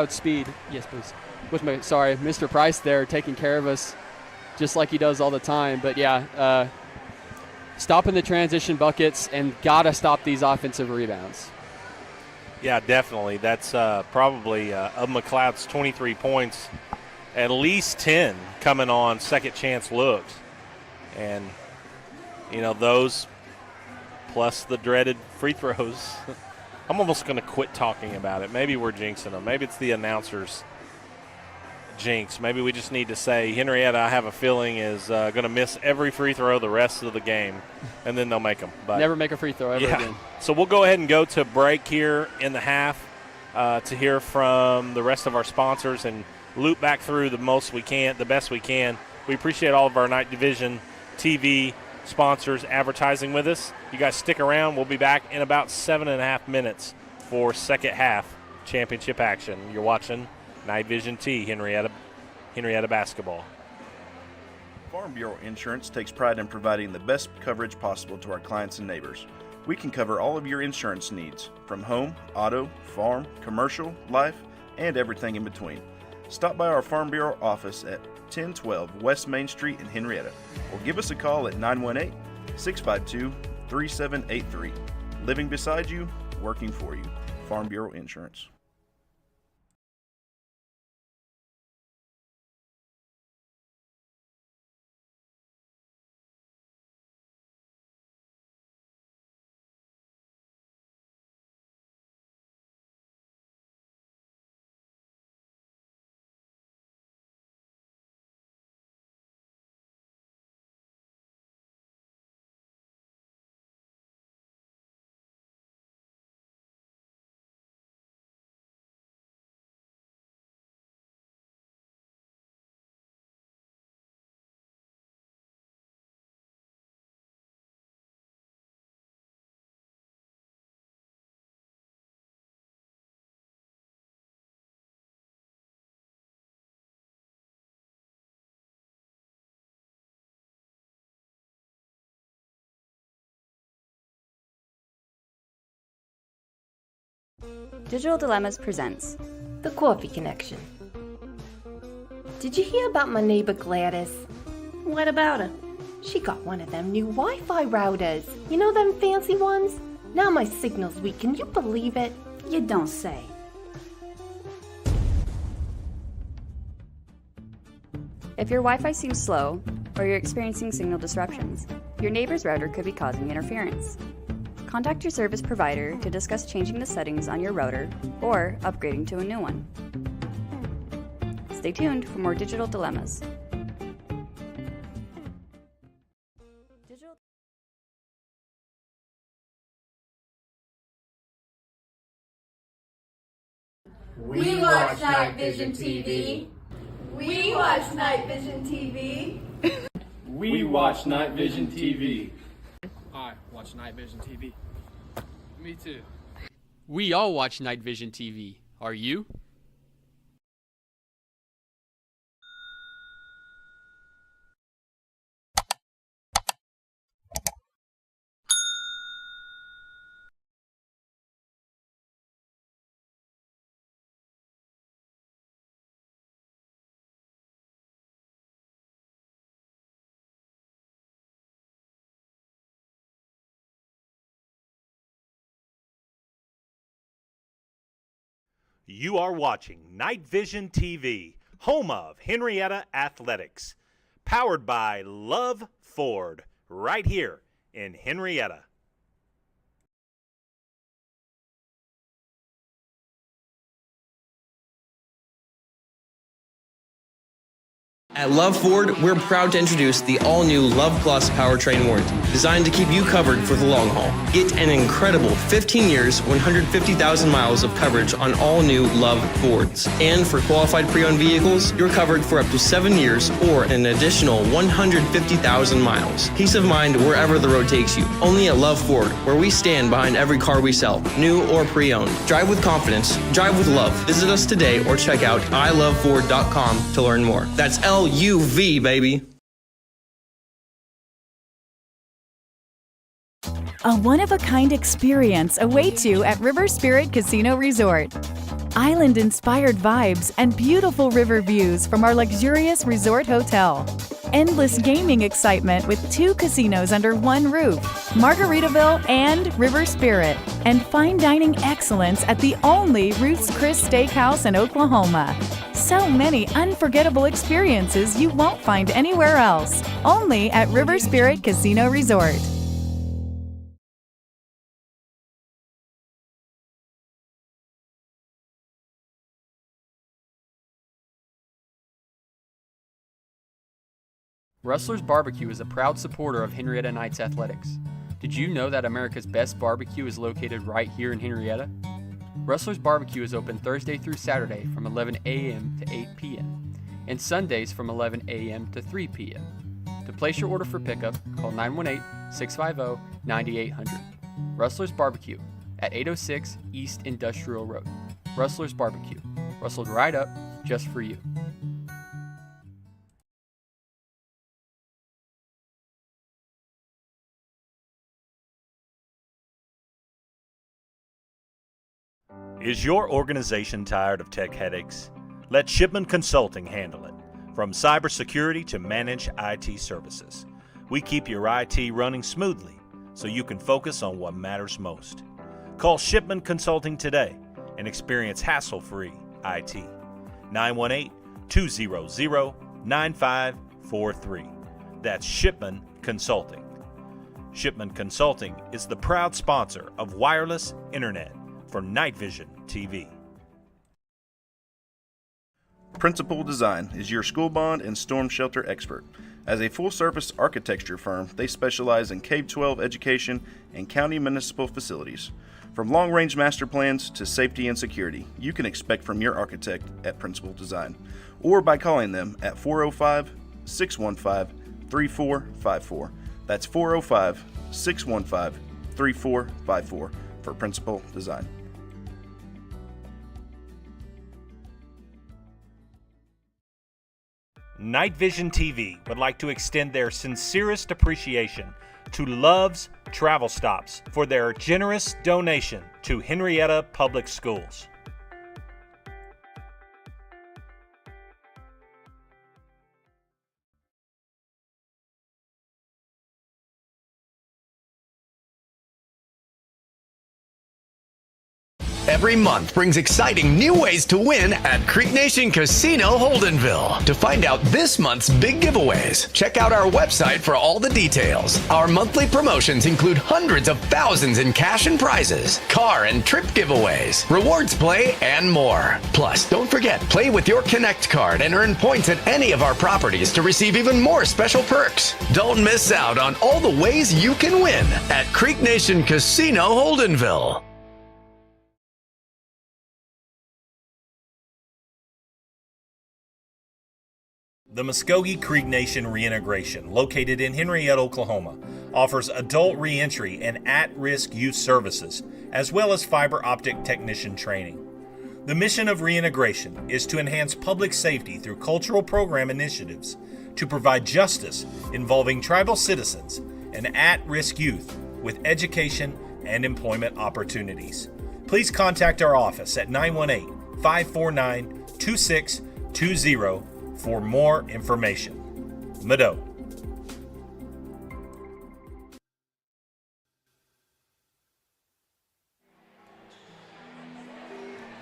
speed. Yes, please. With Mr. Price there taking care of us just like he does all the time. But yeah, stopping the transition buckets and gotta stop these offensive rebounds. Yeah, definitely. That's probably of McLeod's 23 points, at least 10 coming on second chance looks. And, those plus the dreaded free throws. I'm almost going to quit talking about it. Maybe we're jinxing them. Maybe it's the announcer's jinx. Maybe we just need to say Henryetta, I have a feeling, is going to miss every free throw the rest of the game, and then they'll make them. But never make a free throw ever again. So we'll go ahead and go to break here in the half to hear from the rest of our sponsors and loop back through the best we can. We appreciate all of our Night Division TV sponsors advertising with us. You guys stick around. We'll be back in about 7.5 minutes for second half championship action. You're watching Night Vision T, Henryetta basketball. Farm Bureau Insurance takes pride in providing the best coverage possible to our clients and neighbors. We can cover all of your insurance needs, from home, auto, farm, commercial, life, and everything in between. Stop by our Farm Bureau office at 1012 West Main Street in Henryetta, or give us a call at 918-652-3783. Living beside you, working for you. Farm Bureau Insurance. Digital Dilemmas presents The Coffee Connection. Did you hear about my neighbor Gladys? What about her? She got one of them new Wi-Fi routers. You know them fancy ones? Now my signal's weak. Can you believe it? You don't say. If your Wi-Fi seems slow, or you're experiencing signal disruptions, your neighbor's router could be causing interference. Contact your service provider to discuss changing the settings on your router or upgrading to a new one. Stay tuned for more Digital Dilemmas. We watch Night Vision TV. We watch Night Vision TV. We watch Night Vision TV. I watch Night Vision TV. Me too. We all watch Night Vision TV. Are you? You are watching Night Vision TV, home of Henryetta Athletics, powered by Love Ford, right here in Henryetta. At Love Ford, we're proud to introduce the all-new Love Plus powertrain warranty, designed to keep you covered for the long haul. Get an incredible 15 years, 150,000 miles of coverage on all new Love Fords. And for qualified pre-owned vehicles, you're covered for up to 7 years or an additional 150,000 miles. Peace of mind wherever the road takes you. Only at Love Ford, where we stand behind every car we sell, new or pre-owned. Drive with confidence. Drive with love. Visit us today or check out iloveford.com to learn more. That's LUV, baby. A one-of-a-kind experience awaits you at River Spirit Casino Resort. Island-inspired vibes and beautiful river views from our luxurious resort hotel. Endless gaming excitement with 2 casinos under one roof, Margaritaville and River Spirit. And fine dining excellence at the only Ruth's Chris Steakhouse in Oklahoma. So many unforgettable experiences you won't find anywhere else. Only at River Spirit Casino Resort. Rustler's Barbecue is a proud supporter of Henryetta Knights Athletics. Did you know that America's best barbecue is located right here in Henryetta? Rustler's Barbecue is open Thursday through Saturday from 11 a.m. to 8 p.m. and Sundays from 11 a.m. to 3 p.m. To place your order for pickup, call 918-650-9800. Rustler's Barbecue at 806 East Industrial Road. Rustler's Barbecue. Rustled right up just for you. Is your organization tired of tech headaches? Let Shipman Consulting handle it. From cybersecurity to managed IT services, we keep your IT running smoothly so you can focus on what matters most. Call Shipman Consulting today and experience hassle-free IT. 918-200-9543. That's Shipman Consulting. Shipman Consulting is the proud sponsor of wireless internet for Night Vision TV. Principal Design is your school bond and storm shelter expert. As a full-service architecture firm, they specialize in K-12 education and county municipal facilities. From long-range master plans to safety and security, you can expect from your architect at Principal Design, or by calling them at 405-615-3454. That's 405-615-3454 for Principal Design. Night Vision TV would like to extend their sincerest appreciation to Love's Travel Stops for their generous donation to Henryetta Public Schools. Every month brings exciting new ways to win at Creek Nation Casino Holdenville. To find out this month's big giveaways, check out our website for all the details. Our monthly promotions include hundreds of thousands in cash and prizes, car and trip giveaways, rewards play, and more. Plus, don't forget, play with your Connect card and earn points at any of our properties to receive even more special perks. Don't miss out on all the ways you can win at Creek Nation Casino Holdenville. The Muskogee Creek Nation Reintegration, located in Henryetta, Oklahoma, offers adult reentry and at-risk youth services, as well as fiber optic technician training. The mission of reintegration is to enhance public safety through cultural program initiatives, to provide justice involving tribal citizens and at-risk youth with education and employment opportunities. Please contact our office at 918-549-2620 for more information. Mado.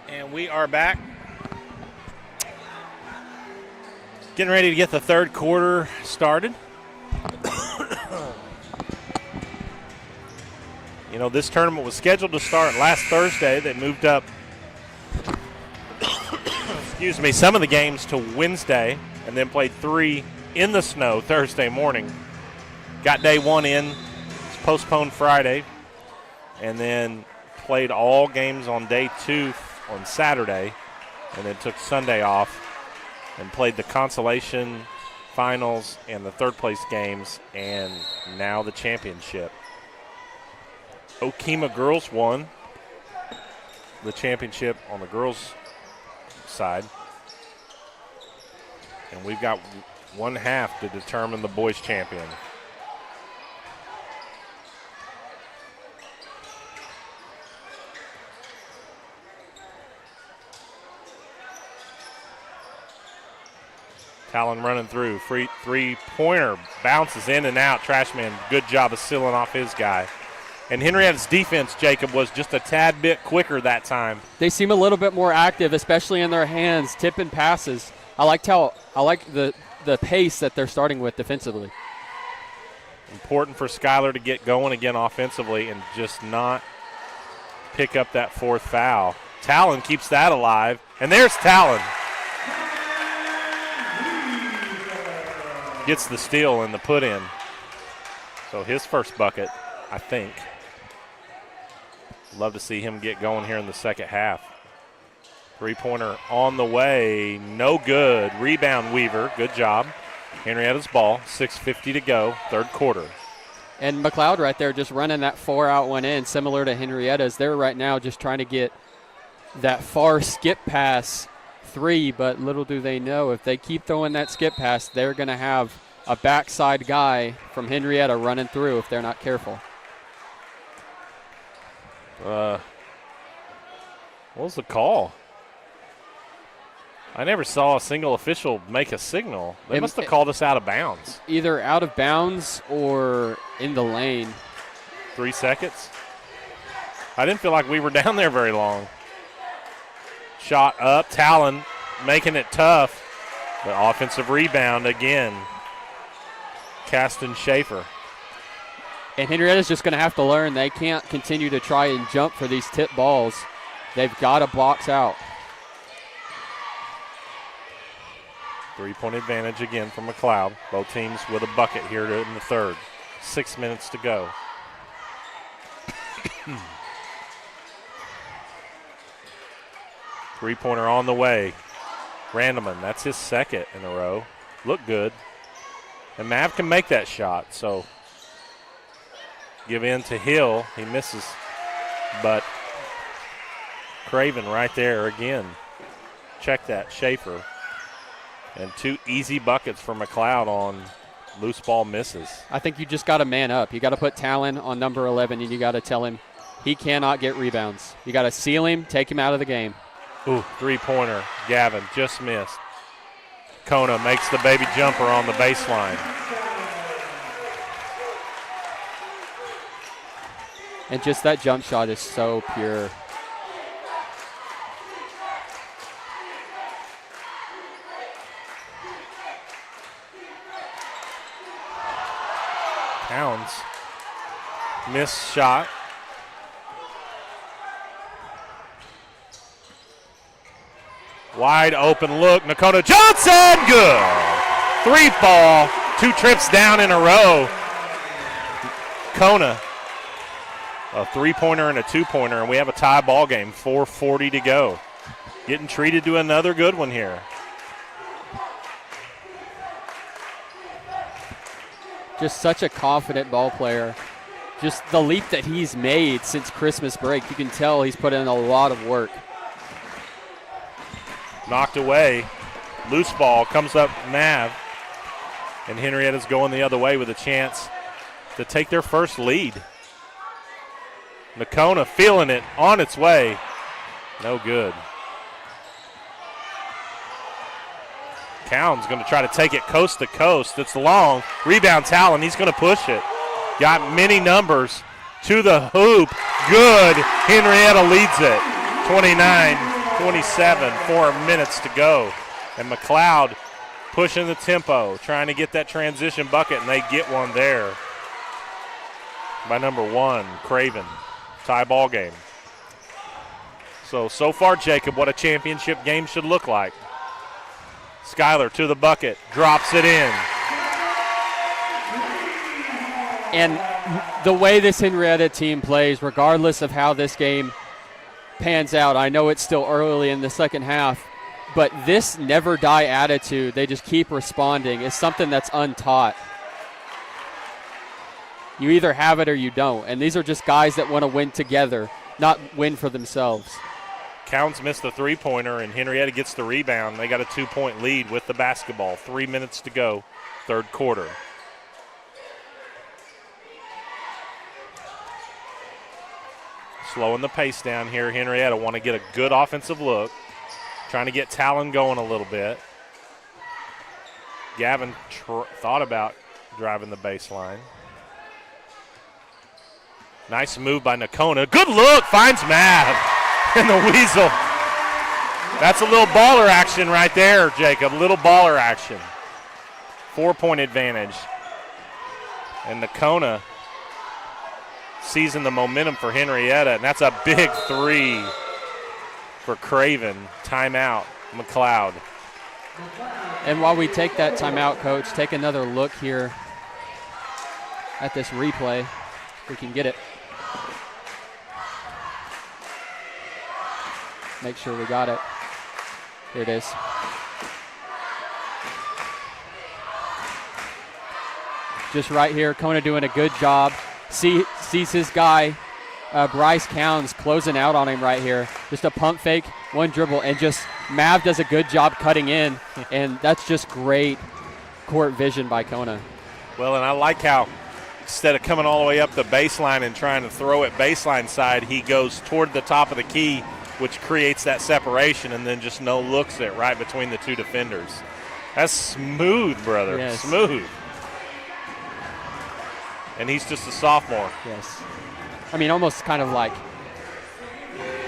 And we are back. Getting ready to get the third quarter started. You know, this tournament was scheduled to start last Thursday. They moved up some of the games to Wednesday and then played 3 in the snow Thursday morning. Got day 1 in. It's postponed Friday. And then played all games on day 2 on Saturday, and then took Sunday off and played the consolation finals and the third-place games, and now the championship. Okemah girls won the championship on the girls' side. And we've got 1 half to determine the boys' champion. Talon running through. Free three-pointer bounces in and out. Trashman, good job of sealing off his guy. And Henrietta's defense, Jacob, was just a tad bit quicker that time. They seem a little bit more active, especially in their hands, tipping passes. I like the pace that they're starting with defensively. Important for Schuyler to get going again offensively and just not pick up that 4th foul. Talon keeps that alive, and there's Talon. Gets the steal and the put in. So his first bucket, I think. Love to see him get going here in the second half. Three-pointer on the way, no good. Rebound Weaver, good job. Henrietta's ball, 6:50 to go, third quarter. And McLeod right there just running that 4-out one in, similar to Henrietta's. They're right now just trying to get that far skip pass 3, but little do they know if they keep throwing that skip pass, they're going to have a backside guy from Henrietta running through if they're not careful. What was the call? I never saw a single official make a signal. They must have called us out of bounds. Either out of bounds or in the lane. 3 seconds? I didn't feel like we were down there very long. Shot up, Talon making it tough. The offensive rebound again. Caston Schaefer. And Henrietta's just going to have to learn they can't continue to try and jump for these tip balls. They've got to box out. 3-point advantage again from McLeod. Both teams with a bucket here in the third. 6 minutes to go. Three-pointer on the way. Randleman, that's his second in a row. Look good. And Mav can make that shot, so give in to Hill. He misses, but Craven right there again. Check that, Schaefer. And 2 easy buckets for McLeod on loose ball misses. I think you just got to man up. You got to put Talon on number 11, and you got to tell him he cannot get rebounds. You got to seal him, take him out of the game. Ooh, three-pointer. Gavin just missed. Kona makes the baby jumper on the baseline. And just that jump shot is so pure. Towns. Missed shot. Wide open look. Nakota Johnson, good. 3 ball, 2 trips down in a row. Kona, a 3-pointer and a 2-pointer, and we have a tie ball game. 4:40 to go. Getting treated to another good one here. Just such a confident ball player. Just the leap that he's made since Christmas break. You can tell he's put in a lot of work. Knocked away. Loose ball comes up Mav. And Henrietta's going the other way with a chance to take their first lead. Nakona feeling it on its way. No good. Cowan's going to try to take it coast to coast. It's long. Rebound Talon. He's going to push it. Got many numbers to the hoop. Good. Henrietta leads it. 29-27. 4 minutes to go. And McLeod pushing the tempo, trying to get that transition bucket, and they get one there by number 1, Craven. Tie ball game. So far, Jacob, what a championship game should look like. Schuyler to the bucket, drops it in. And the way this Henryetta team plays, regardless of how this game pans out, I know it's still early in the second half, but this never die attitude, they just keep responding, is something that's untaught. You either have it or you don't, and these are just guys that want to win together, not win for themselves. Counts missed the three-pointer, and Henryetta gets the rebound. They got a 2-point lead with the basketball. 3 minutes to go, third quarter. Slowing the pace down here. Henryetta want to get a good offensive look. Trying to get Talon going a little bit. Gavin thought about driving the baseline. Nice move by Nakona. Good look, finds Mav and the Weasel. That's a little baller action right there, Jacob. Little baller action. 4-point advantage. And Nakona seizing the momentum for Henryetta, and that's a big three for Craven. Timeout, McLeod. And while we take that timeout, Coach, take another look here at this replay. If we can get it. Make sure we got it. Here it is. Just right here, Kona doing a good job. Sees his guy, Bryce Counts, closing out on him right here. Just a pump fake, one dribble, and just Mav does a good job cutting in, and that's just great court vision by Kona. Well, and I like how instead of coming all the way up the baseline and trying to throw it baseline side, he goes toward the top of the key, which creates that separation, and then just no looks it right between the two defenders. That's smooth, brother. Yes. Smooth. And he's just a sophomore. Yes. I mean, almost kind of like,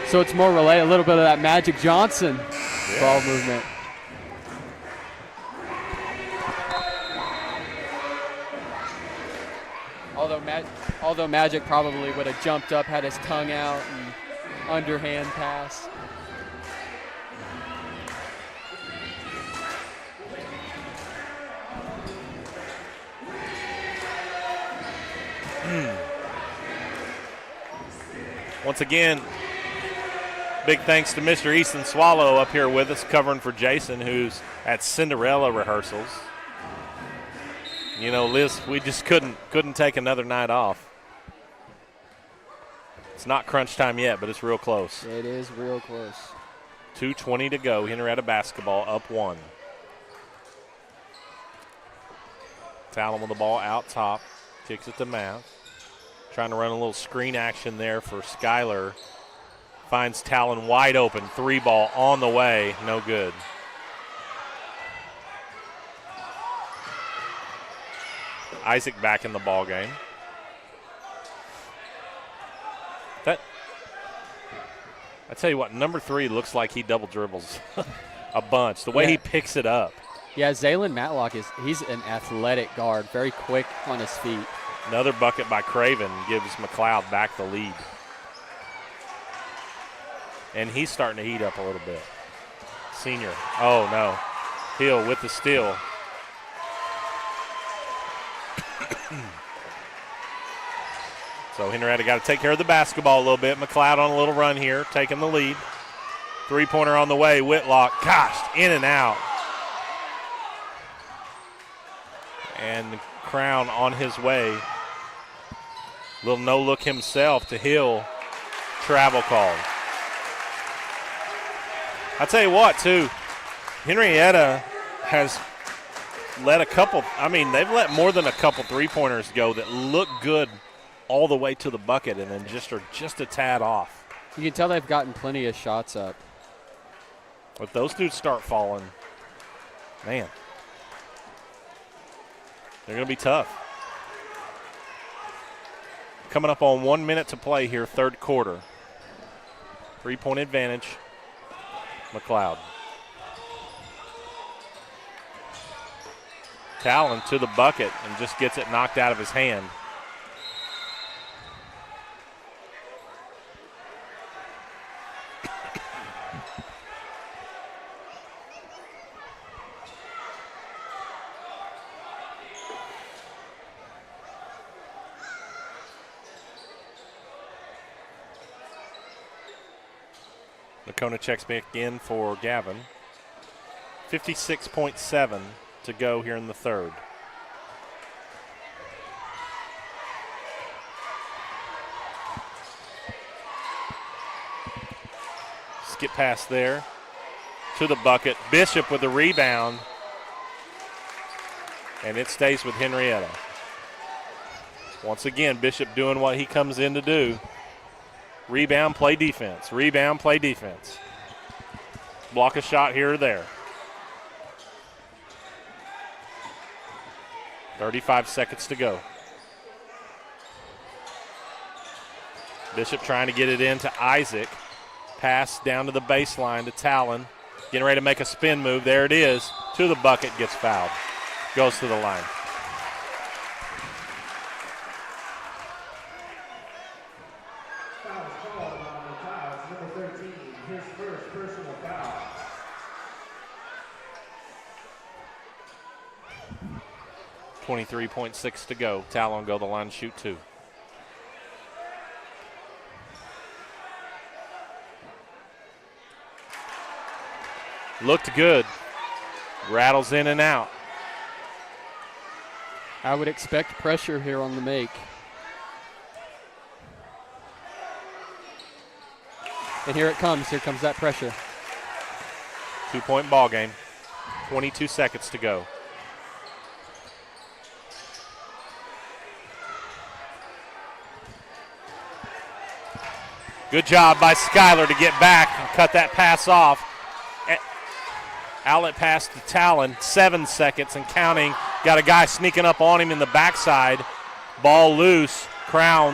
so it's more relay, a little bit of that Magic Johnson ball movement. Although Magic probably would have jumped up, had his tongue out, and underhand pass. Once again, big thanks to Mr. Easton Swallow up here with us, covering for Jason, who's at Cinderella rehearsals. You know, Liz, we just couldn't take another night off. It's not crunch time yet, but it's real close. It is real close. 2:20 to go. Henryetta basketball up 1. Talon with the ball out top. Kicks it to Mav. Trying to run a little screen action there for Schuyler. Finds Talon wide open. 3-ball on the way. No good. Isaac back in the ball game. I tell you what, number 3 looks like he double dribbles a bunch. The way he picks it up. Yeah, Zaylin Matlock he's an athletic guard, very quick on his feet. Another bucket by Craven gives McLeod back the lead. And he's starting to heat up a little bit. Senior. Oh, no. Hill with the steal. So Henryetta got to take care of the basketball a little bit. McLeod on a little run here, taking the lead. 3-pointer on the way. Whitlock, gosh, in and out. And Crown on his way. Little no-look himself to Hill. Travel call. I'll tell you what, too. Henryetta has let a couple, they've let more than a couple three-pointers go that look good all the way to the bucket and then just are just a tad off. You can tell they've gotten plenty of shots up. If those dudes start falling, man, they're going to be tough. Coming up on 1 minute to play here, third quarter. 3-point advantage, McLeod. Talon to the bucket and just gets it knocked out of his hand. Nakona checks back in for Gavin. 56.7 to go here in the third. Skip pass there to the bucket. Bishop with the rebound. And it stays with Henryetta. Once again, Bishop doing what he comes in to do. Rebound, play defense. Rebound, play defense. Block a shot here or there. 35 seconds to go. Bishop trying to get it into Isaac. Pass down to the baseline to Talon. Getting ready to make a spin move. There it is. To the bucket, gets fouled. Goes to the line. Number 13, his first personal foul. 23.6 to go. Talon go the line, shoot 2. Looked good. Rattles in and out. I would expect pressure here on the make. And here it comes. Here comes that pressure. 2-point ball game. 22 seconds to go. Good job by Skyler to get back and cut that pass off. Outlet pass to Talon, 7 seconds and counting. Got a guy sneaking up on him in the backside. Ball loose, Crown.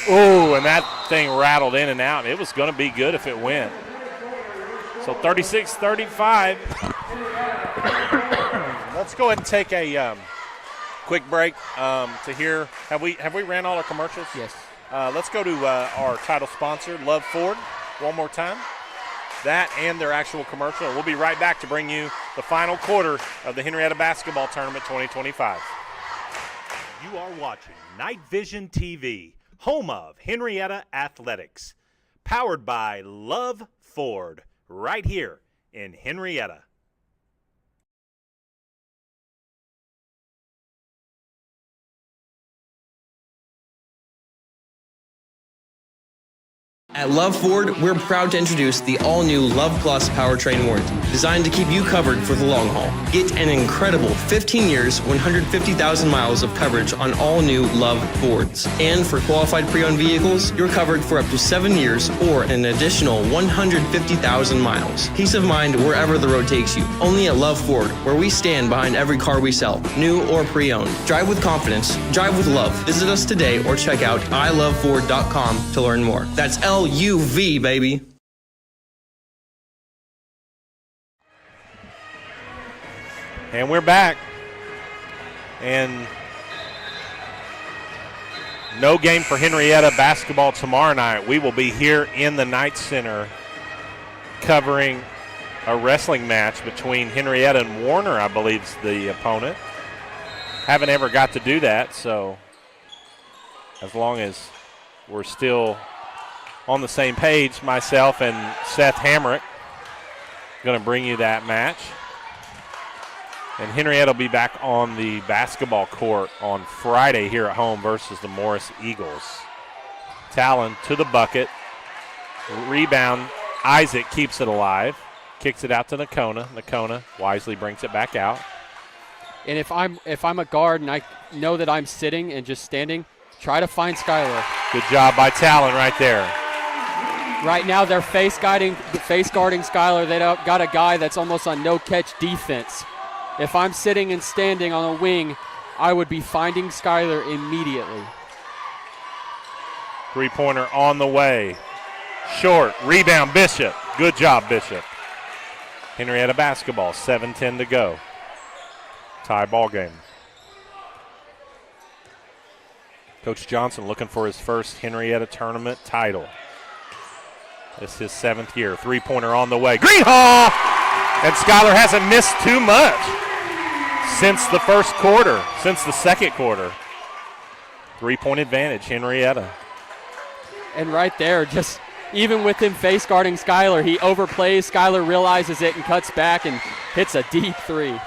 Ooh, and that thing rattled in and out. It was going to be good if it went. So 36-35. Let's go ahead and take a quick break to hear. Have we ran all our commercials? Yes. Let's go to our title sponsor, Love Ford, one more time. That and their actual commercial. We'll be right back to bring you the final quarter of the Henryetta Basketball Tournament 2025. You are watching Night Vision TV, home of Henryetta Athletics, powered by Love Ford, right here in Henryetta. At Love Ford, we're proud to introduce the all-new Love Plus powertrain warranty, designed to keep you covered for the long haul. Get an incredible 15 years, 150,000 miles of coverage on all new Love Fords. And for qualified pre-owned vehicles, you're covered for up to 7 years or an additional 150,000 miles. Peace of mind wherever the road takes you. Only at Love Ford, where we stand behind every car we sell, new or pre-owned. Drive with confidence. Drive with love. Visit us today or check out iloveford.com to learn more. That's LUV, baby. And we're back. And no game for Henryetta basketball tomorrow night. We will be here in the Knight Center covering a wrestling match between Henryetta and Warner, I believe is the opponent. Haven't ever got to do that, so as long as we're still on the same page, myself and Seth Hamrick going to bring you that match. And Henryetta will be back on the basketball court on Friday here at home versus the Morris Eagles. Talon to the bucket. Rebound. Isaac keeps it alive. Kicks it out to Nakona. Nakona wisely brings it back out. And if I'm a guard and I know that I'm sitting and just standing, try to find Skylar. Good job by Talon right there. Right now they're face guarding Skylar. They got a guy that's almost on no-catch defense. If I'm sitting and standing on a wing, I would be finding Skylar immediately. Three-pointer on the way. Short. Rebound, Bishop. Good job, Bishop. Henryetta basketball, 7:10 to go. Tie ball game. Coach Johnson looking for his first Henryetta tournament title. This is his 7th year. Three-pointer on the way. Greenhaw! And Skylar hasn't missed too much since the first quarter, since the second quarter. 3-point advantage, Henryetta. And right there, just even with him face guarding Skylar, he overplays. Skylar realizes it and cuts back and hits a deep three.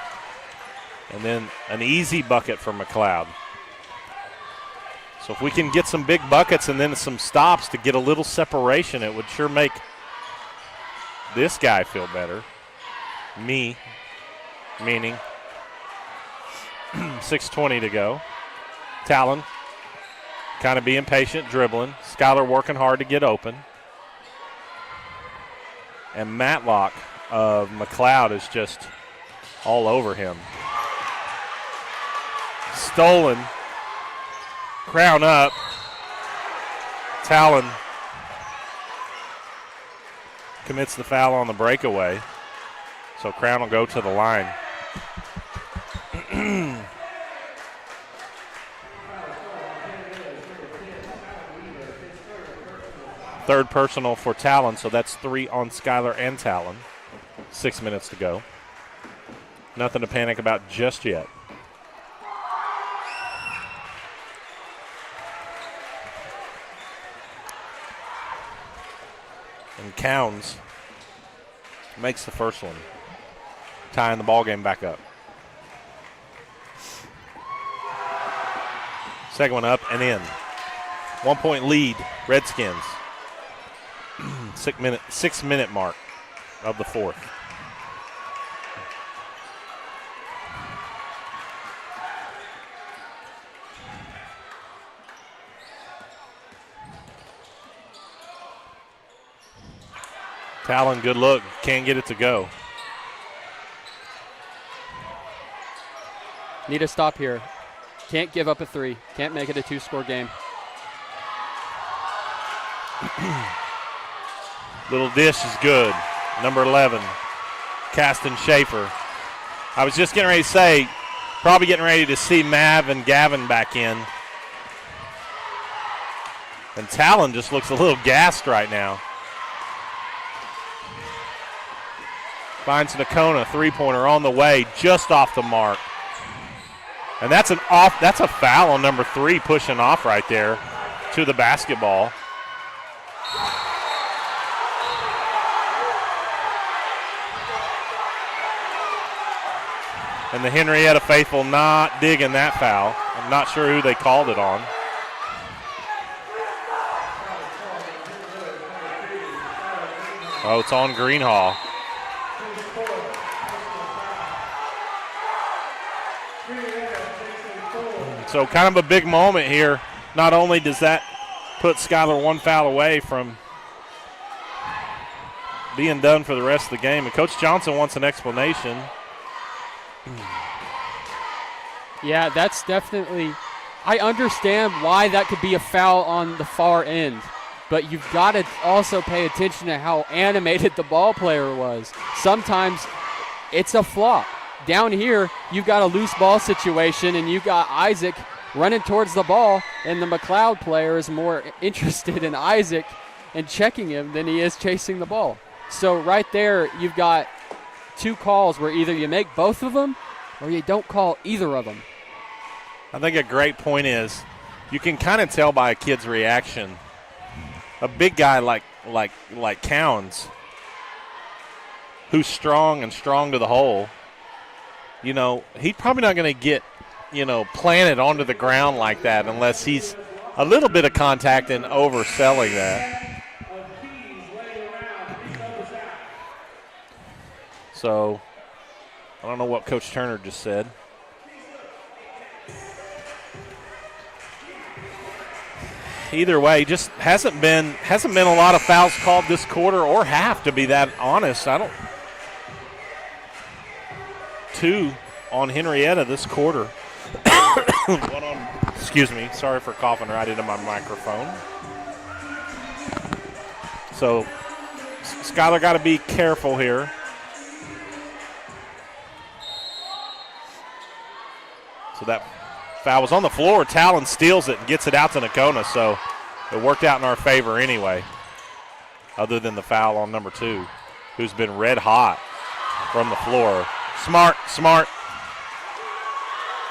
And then an easy bucket for McLeod. So if we can get some big buckets and then some stops to get a little separation, it would sure make this guy feel better. Me, meaning 6:20 to go. Talon kind of being patient, dribbling. Skylar working hard to get open. And Matlock of McLeod is just all over him. Stolen. Crown up. Talon commits the foul on the breakaway. So Crown will go to the line. Third personal for Talon, so that's 3 on Skylar and Talon. 6 minutes to go. Nothing to panic about just yet. And Counts makes the first one, tying the ball game back up. Second one up and in. 1 point lead, Redskins. 6 minute mark of the fourth. Talon, good look, can't get it to go. Need a stop here. Can't give up a 3. Can't make it a 2-score game. Little dish is good. Number 11, Caston Schaefer. I was just getting ready to say, probably getting ready to see Mav and Gavin back in. And Talon just looks a little gassed right now. Finds Nakona, 3-pointer on the way, just off the mark. And that's a foul on number 3, pushing off right there to the basketball. And the Henryetta faithful not digging that foul. I'm not sure who they called it on. Oh, it's on Greenhall. So kind of a big moment here. Not only does that put Skylar 1 foul away from being done for the rest of the game, and Coach Johnson wants an explanation. Yeah, that's definitely, I understand why that could be a foul on the far end, but you've got to also pay attention to how animated the ball player was. Sometimes it's a flop. Down here, you've got a loose ball situation, and you've got Isaac running towards the ball, and the McLeod player is more interested in Isaac and checking him than he is chasing the ball. So right there, you've got 2 calls where either you make both of them or you don't call either of them. I think a great point is you can kind of tell by a kid's reaction. A big guy like Counts, who's strong to the hole, you know, he's probably not going to get, you know, planted onto the ground like that unless he's a little bit of contact and overselling that. So I don't know what Coach Turner just said. Either way, just hasn't been a lot of fouls called this quarter or half, to be that honest. 2 on Henryetta this quarter. 1 on, excuse me, sorry for coughing right into my microphone. So Skylar got to be careful here. So that foul was on the floor. Talon steals it and gets it out to Nakona, so it worked out in our favor anyway, other than the foul on number 2, who's been red hot from the floor. Smart.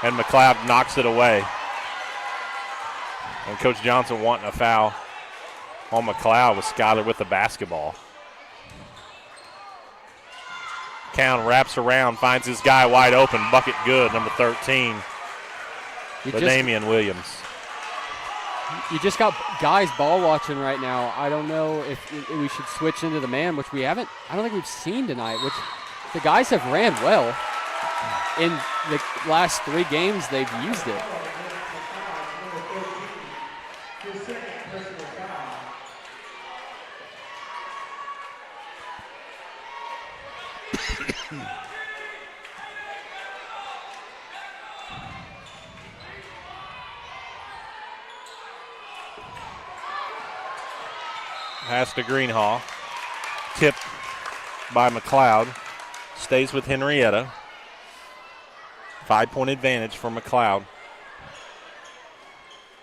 And McLeod knocks it away. And Coach Johnson wanting a foul on McLeod with Skyler with the basketball. Count wraps around, finds his guy wide open, bucket good, number 13, Damian Williams. You just got guys ball watching right now. I don't know if we should switch into the man, which we haven't. I don't think we've seen tonight, which the guys have ran well. In the last 3 games, they've used it. Pass to Greenhaw. Tipped by McLeod. Stays with Henryetta. 5-point advantage for McLeod.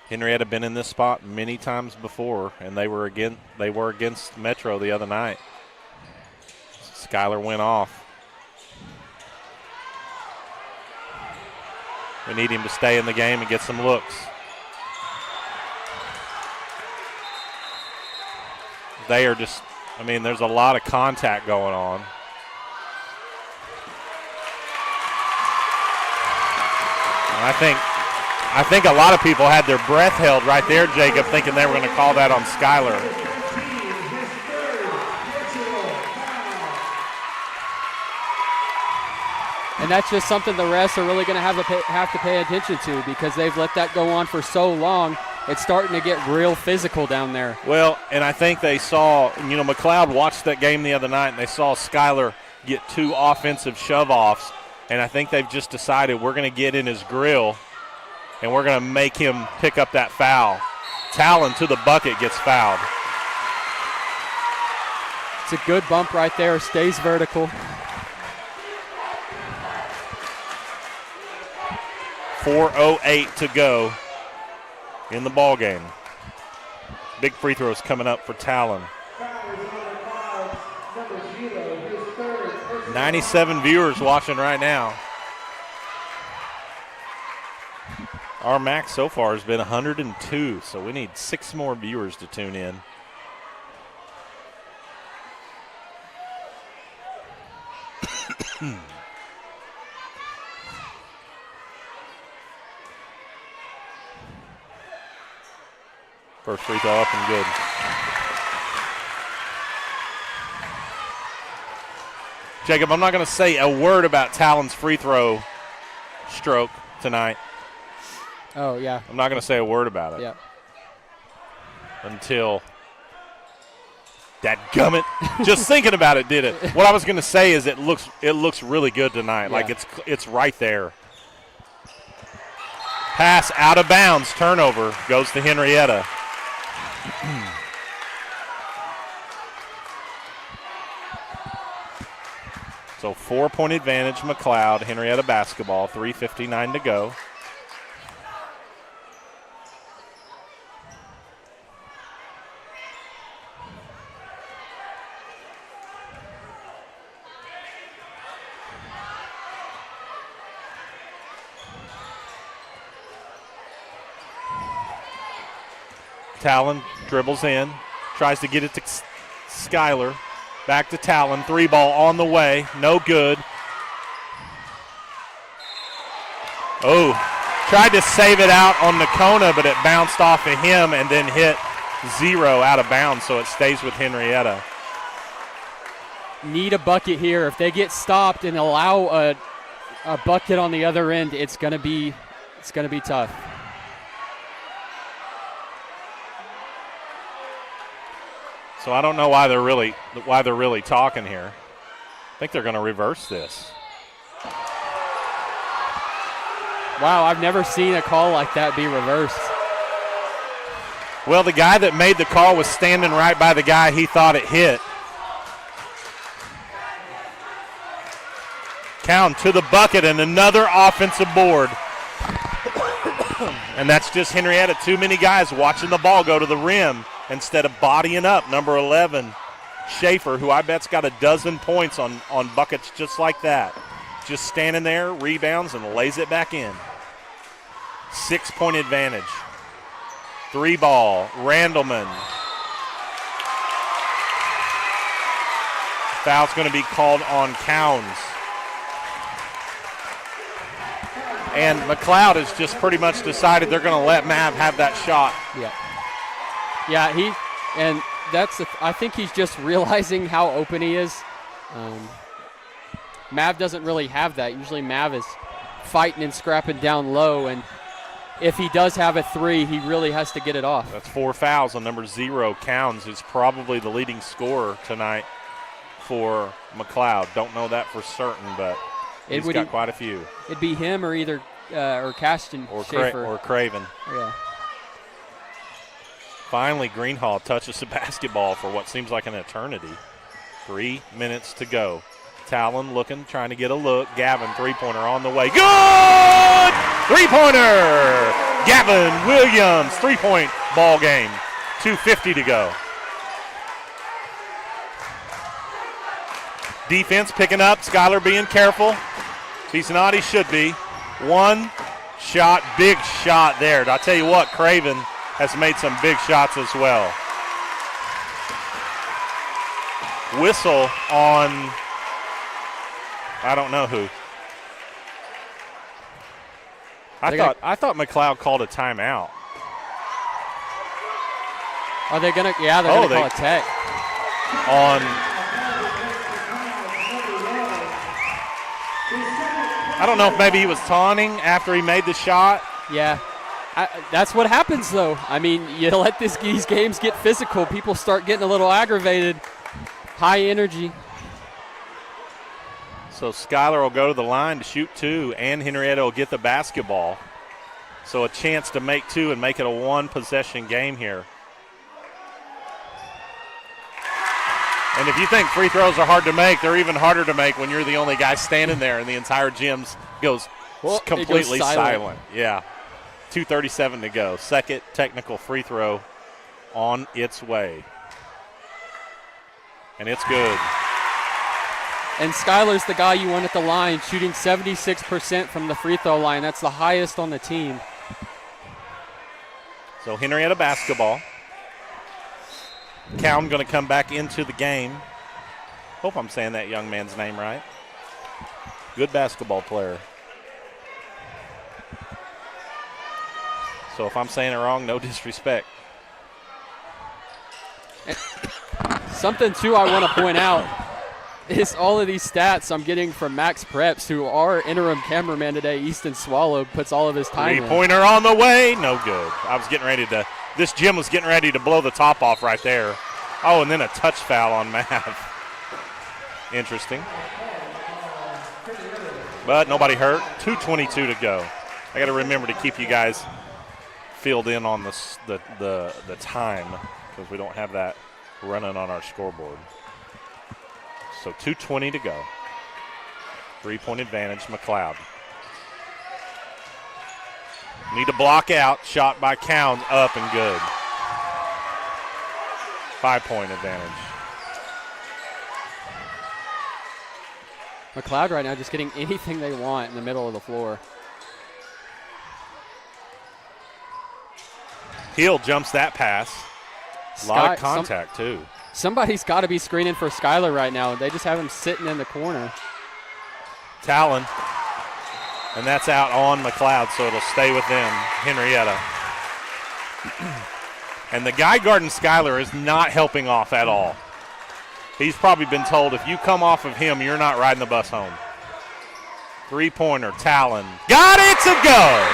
Henryetta been in this spot many times before, and they were against Metro the other night. Skyler went off. We need him to stay in the game and get some looks. They are just, there's a lot of contact going on. And I think a lot of people had their breath held right there, Jacob, thinking they were going to call that on Skyler. And that's just something the refs are really going to have to pay attention to, because they've let that go on for so long. It's starting to get real physical down there. Well, and I think they saw, McLeod watched that game the other night, and they saw Skyler get 2 offensive shove-offs, and I think they've just decided we're going to get in his grill, and we're going to make him pick up that foul. Talon to the bucket gets fouled. It's a good bump right there. Stays vertical. 4:08 to go in the ball game. Big free throws coming up for Talon. 97 viewers watching right now. Our max so far has been 102, so we need 6 more viewers to tune in. First free throw up and good. Jacob, I'm not going to say a word about Talon's free throw stroke tonight. Oh, yeah. I'm not going to say a word about it. Yeah. Until that gummit. Just thinking about it did it. What I was going to say is it looks really good tonight. Yeah. Like it's right there. Pass out of bounds. Turnover goes to Henryetta. So 4-point advantage, McLeod. Henryetta basketball, 3:59 to go. Talon dribbles in, tries to get it to Skyler. Back to Talon, 3-ball on the way, no good. Oh, tried to save it out on Nakona, but it bounced off of him and then hit 0 out of bounds, so it stays with Henryetta. Need a bucket here. If they get stopped and allow a bucket on the other end, it's gonna be tough. So I don't know why they're really talking here. I think they're going to reverse this. Wow, I've never seen a call like that be reversed. Well, the guy that made the call was standing right by the guy he thought it hit. Count to the bucket and another offensive board. And that's just Henryetta. Too many guys watching the ball go to the rim instead of bodying up. Number 11, Schaefer, who I bet's got a dozen points on buckets just like that. Just standing there, rebounds, and lays it back in. 6-point advantage. 3-ball, Randleman. Foul's going to be called on Counts. And McLeod has just pretty much decided they're going to let Mav have that shot. Yeah, I think he's just realizing how open he is. Mav doesn't really have that. Usually Mav is fighting and scrapping down low, and if he does have a three, he really has to get it off. That's 4 fouls on number 0, Counts, who's probably the leading scorer tonight for McLeod. Don't know that for certain, but he's got quite a few. It'd be him or either or Caston or Schaefer. Or Craven. Yeah. Finally, Greenhall touches the basketball for what seems like an eternity. 3 minutes to go. Talon looking, trying to get a look. Gavin, three-pointer on the way. Good! Three-pointer! Gavin Williams, three-point ball game. 2:50 to go. Defense picking up. Skylar being careful. If he's not, he should be. One shot, big shot there. I'll tell you what, Craven has made some big shots as well. Whistle on, I don't know who. I thought McLeod called a timeout. Are they gonna? Yeah, they're gonna call a tech on. I don't know if maybe he was taunting after he made the shot. Yeah. That's what happens, though. I mean, you let these games get physical. People start getting a little aggravated. High energy. So Skylar will go to the line to shoot 2, and Henryetta will get the basketball. So a chance to make 2 and make it a one-possession game here. And if you think free throws are hard to make, they're even harder to make when you're the only guy standing there and the entire gym goes completely silent. Yeah. 2:37 to go. Second technical free throw on its way. And it's good. And Skylar's the guy you want at the line, shooting 76% from the free throw line. That's the highest on the team. So Henryetta basketball. Cowan going to come back into the game. Hope I'm saying that young man's name right. Good basketball player. So if I'm saying it wrong, no disrespect. Something, too, I want to point out is all of these stats I'm getting from Max Preps, who our interim cameraman today, Easton Swallow, puts all of his time in. Three-pointer on the way. No good. I was getting ready to – this gym was getting ready to blow the top off right there. Oh, and then a touch foul on Mav. Interesting. But nobody hurt. 2:22 to go. I got to remember to keep you guys filled in on the time because we don't have that running on our scoreboard. So 2:20 to go. 3-point advantage, McLeod. Need to block out. Shot by Cowan, up and good. 5-point advantage. McLeod right now just getting anything they want in the middle of the floor. Hill jumps that pass. A lot of contact, too. Somebody's got to be screening for Skylar right now. They just have him sitting in the corner. Talon. And that's out on McLeod, so it'll stay with them, Henryetta. And the guy guarding Skylar is not helping off at all. He's probably been told if you come off of him, you're not riding the bus home. Three-pointer, Talon. Got it to go!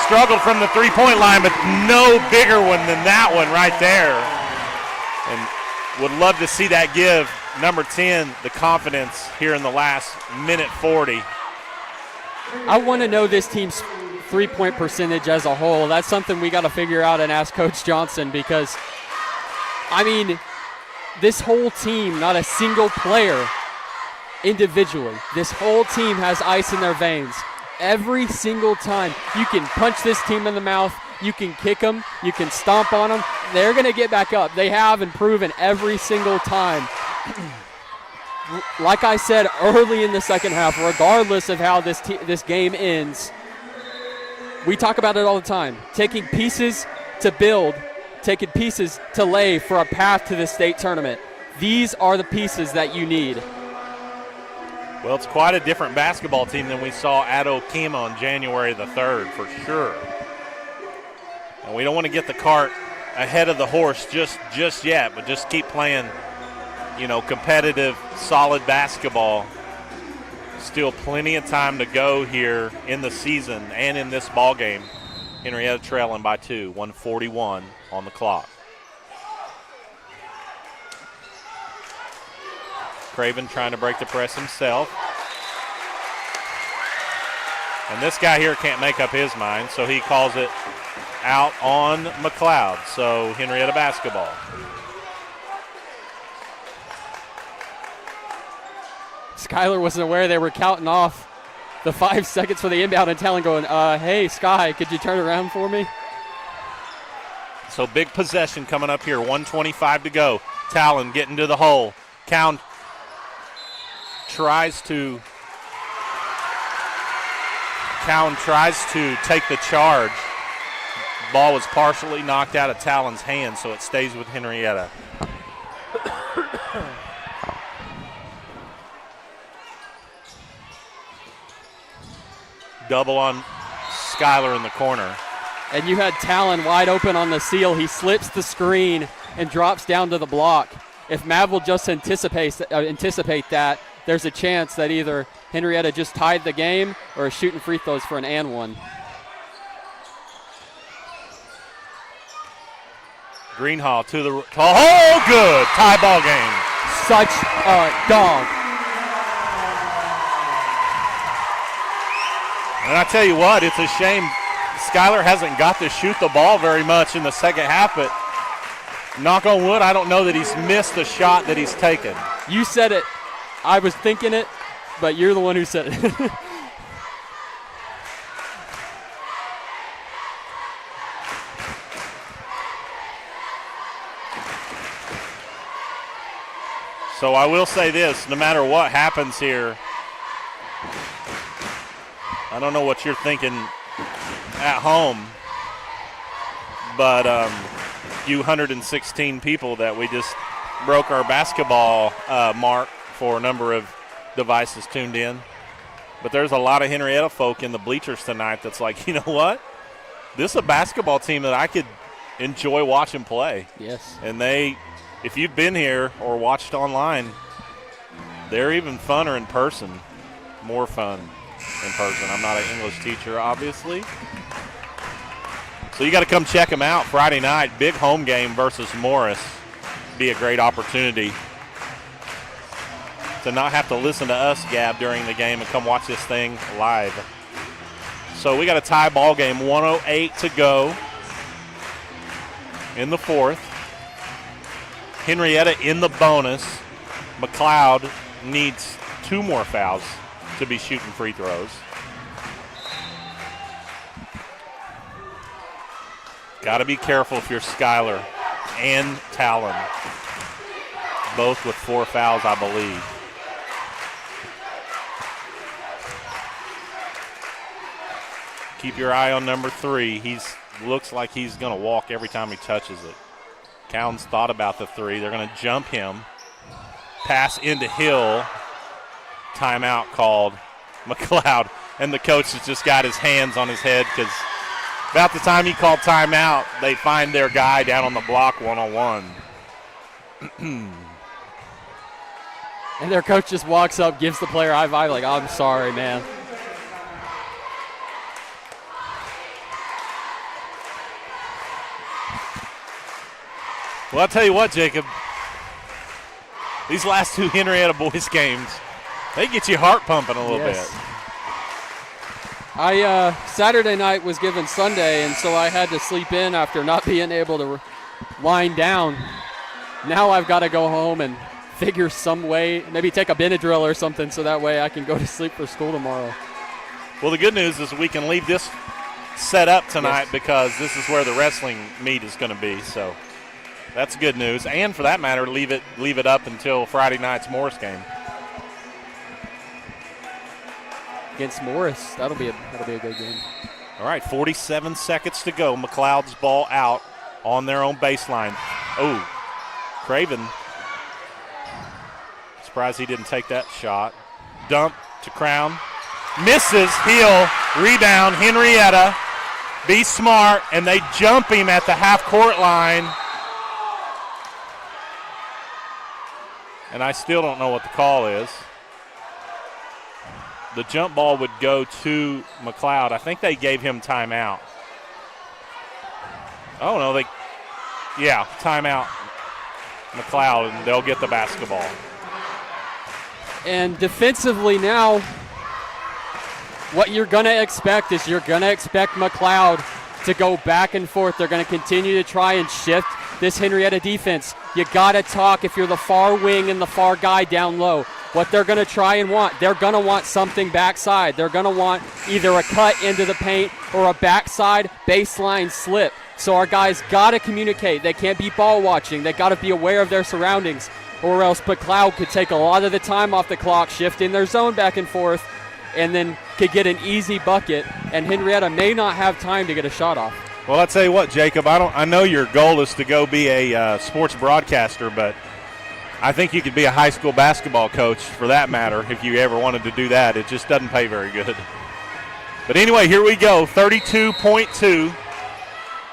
Struggled from the three-point line, but no bigger one than that one right there. And would love to see that give number 10 the confidence here in the last minute 40. I want to know this team's three-point percentage as a whole. That's something we got to figure out and ask Coach Johnson because, I mean, this whole team, not a single player individually, this whole team has ice in their veins. Every single time you can punch this team in the mouth, you can kick them, you can stomp on them, they're going to get back up. They have and proven every single time. Like I said early in the second half, regardless of how this game ends, we talk about it all the time. Taking pieces to build, taking pieces to lay for a path to the state tournament. These are the pieces that you need. Well, it's quite a different basketball team than we saw at Okema on January the 3rd, for sure. And we don't want to get the cart ahead of the horse just yet, but just keep playing, competitive, solid basketball. Still plenty of time to go here in the season and in this ball game. Henryetta trailing by 2, 1:41 on the clock. Craven trying to break the press himself. And this guy here can't make up his mind, so he calls it out on McLeod. So Henryetta basketball. Skylar wasn't aware they were counting off the 5 seconds for the inbound and Talon going, hey, Sky, could you turn around for me? So big possession coming up here, 1:25 to go. Talon getting to the hole. Cowan tries to take the charge. Ball was partially knocked out of Talon's hand, so it stays with Henryetta. Double on Skylar in the corner. And you had Talon wide open on the seal. He slips the screen and drops down to the block. If Mav will just anticipate that, there's a chance that either Henryetta just tied the game or is shooting free throws for an and one. Greenhall to the good tie ball game. Such a dog. And I tell you what, it's a shame Skylar hasn't got to shoot the ball very much in the second half, but knock on wood, I don't know that he's missed a shot that he's taken. You said it. I was thinking it, but you're the one who said it. So I will say this, no matter what happens here, I don't know what you're thinking at home, but you 116 people that we just broke our basketball mark for a number of devices tuned in. But there's a lot of Henryetta folk in the bleachers tonight that's like, you know what? This is a basketball team that I could enjoy watching play. Yes. And if you've been here or watched online, they're even funner in person, more fun in person. I'm not an English teacher, obviously. So you got to come check them out Friday night. Big home game versus Morris. Be a great opportunity to not have to listen to us gab during the game and come watch this thing live. So we got a tie ball game, 1:08 to go in the fourth. Henryetta in the bonus. McLeod needs 2 more fouls to be shooting free throws. Got to be careful if you're Skylar and Talon. Both with 4 fouls, I believe. Keep your eye on number 3. He's looks like he's going to walk every time he touches it. Cowan's thought about the 3. They're going to jump him. Pass into Hill. Timeout called. McLeod. And the coach has just got his hands on his head because about the time he called timeout, they find their guy down on the block one-on-one. And their coach just walks up, gives the player a high five like, I'm sorry, man. Well, I'll tell you what, Jacob. These last 2 Henryetta boys games, they get your heart pumping a little bit. Saturday night was given Sunday, and so I had to sleep in after not being able to wind down. Now I've got to go home and figure some way, maybe take a Benadryl or something so that way I can go to sleep for school tomorrow. Well, the good news is we can leave this set up tonight because this is where the wrestling meet is going to be. So that's good news. And for that matter, leave it up until Friday night's Morris game. Against Morris, that'll be a good game. All right, 47 seconds to go. McLeod's ball out on their own baseline. Oh, Craven Surprised he didn't take that shot. Dump to Crown. Misses. Heel. Rebound. Henryetta. Be smart. And they jump him at the half-court line. And I still don't know what the call is. The jump ball would go to McLeod. I think they gave him timeout. Oh, no, timeout McLeod, and they'll get the basketball. And defensively now, what you're going to expect is you're going to expect McLeod to go back and forth. They're going to continue to try and shift this Henryetta defense. You got to talk if you're the far wing and the far guy down low. What they're going to try and want, they're going to want something backside. They're going to want either a cut into the paint or a backside baseline slip. So our guys got to communicate. They can't be ball watching. They got to be aware of their surroundings, or else McLeod could take a lot of the time off the clock, shifting their zone back and forth, and then could get an easy bucket, and Henryetta may not have time to get a shot off. Well, I'll tell you what, Jacob, I know your goal is to go be a sports broadcaster, but I think you could be a high school basketball coach for that matter if you ever wanted to do that. It just doesn't pay very good. But anyway, here we go, 32.2.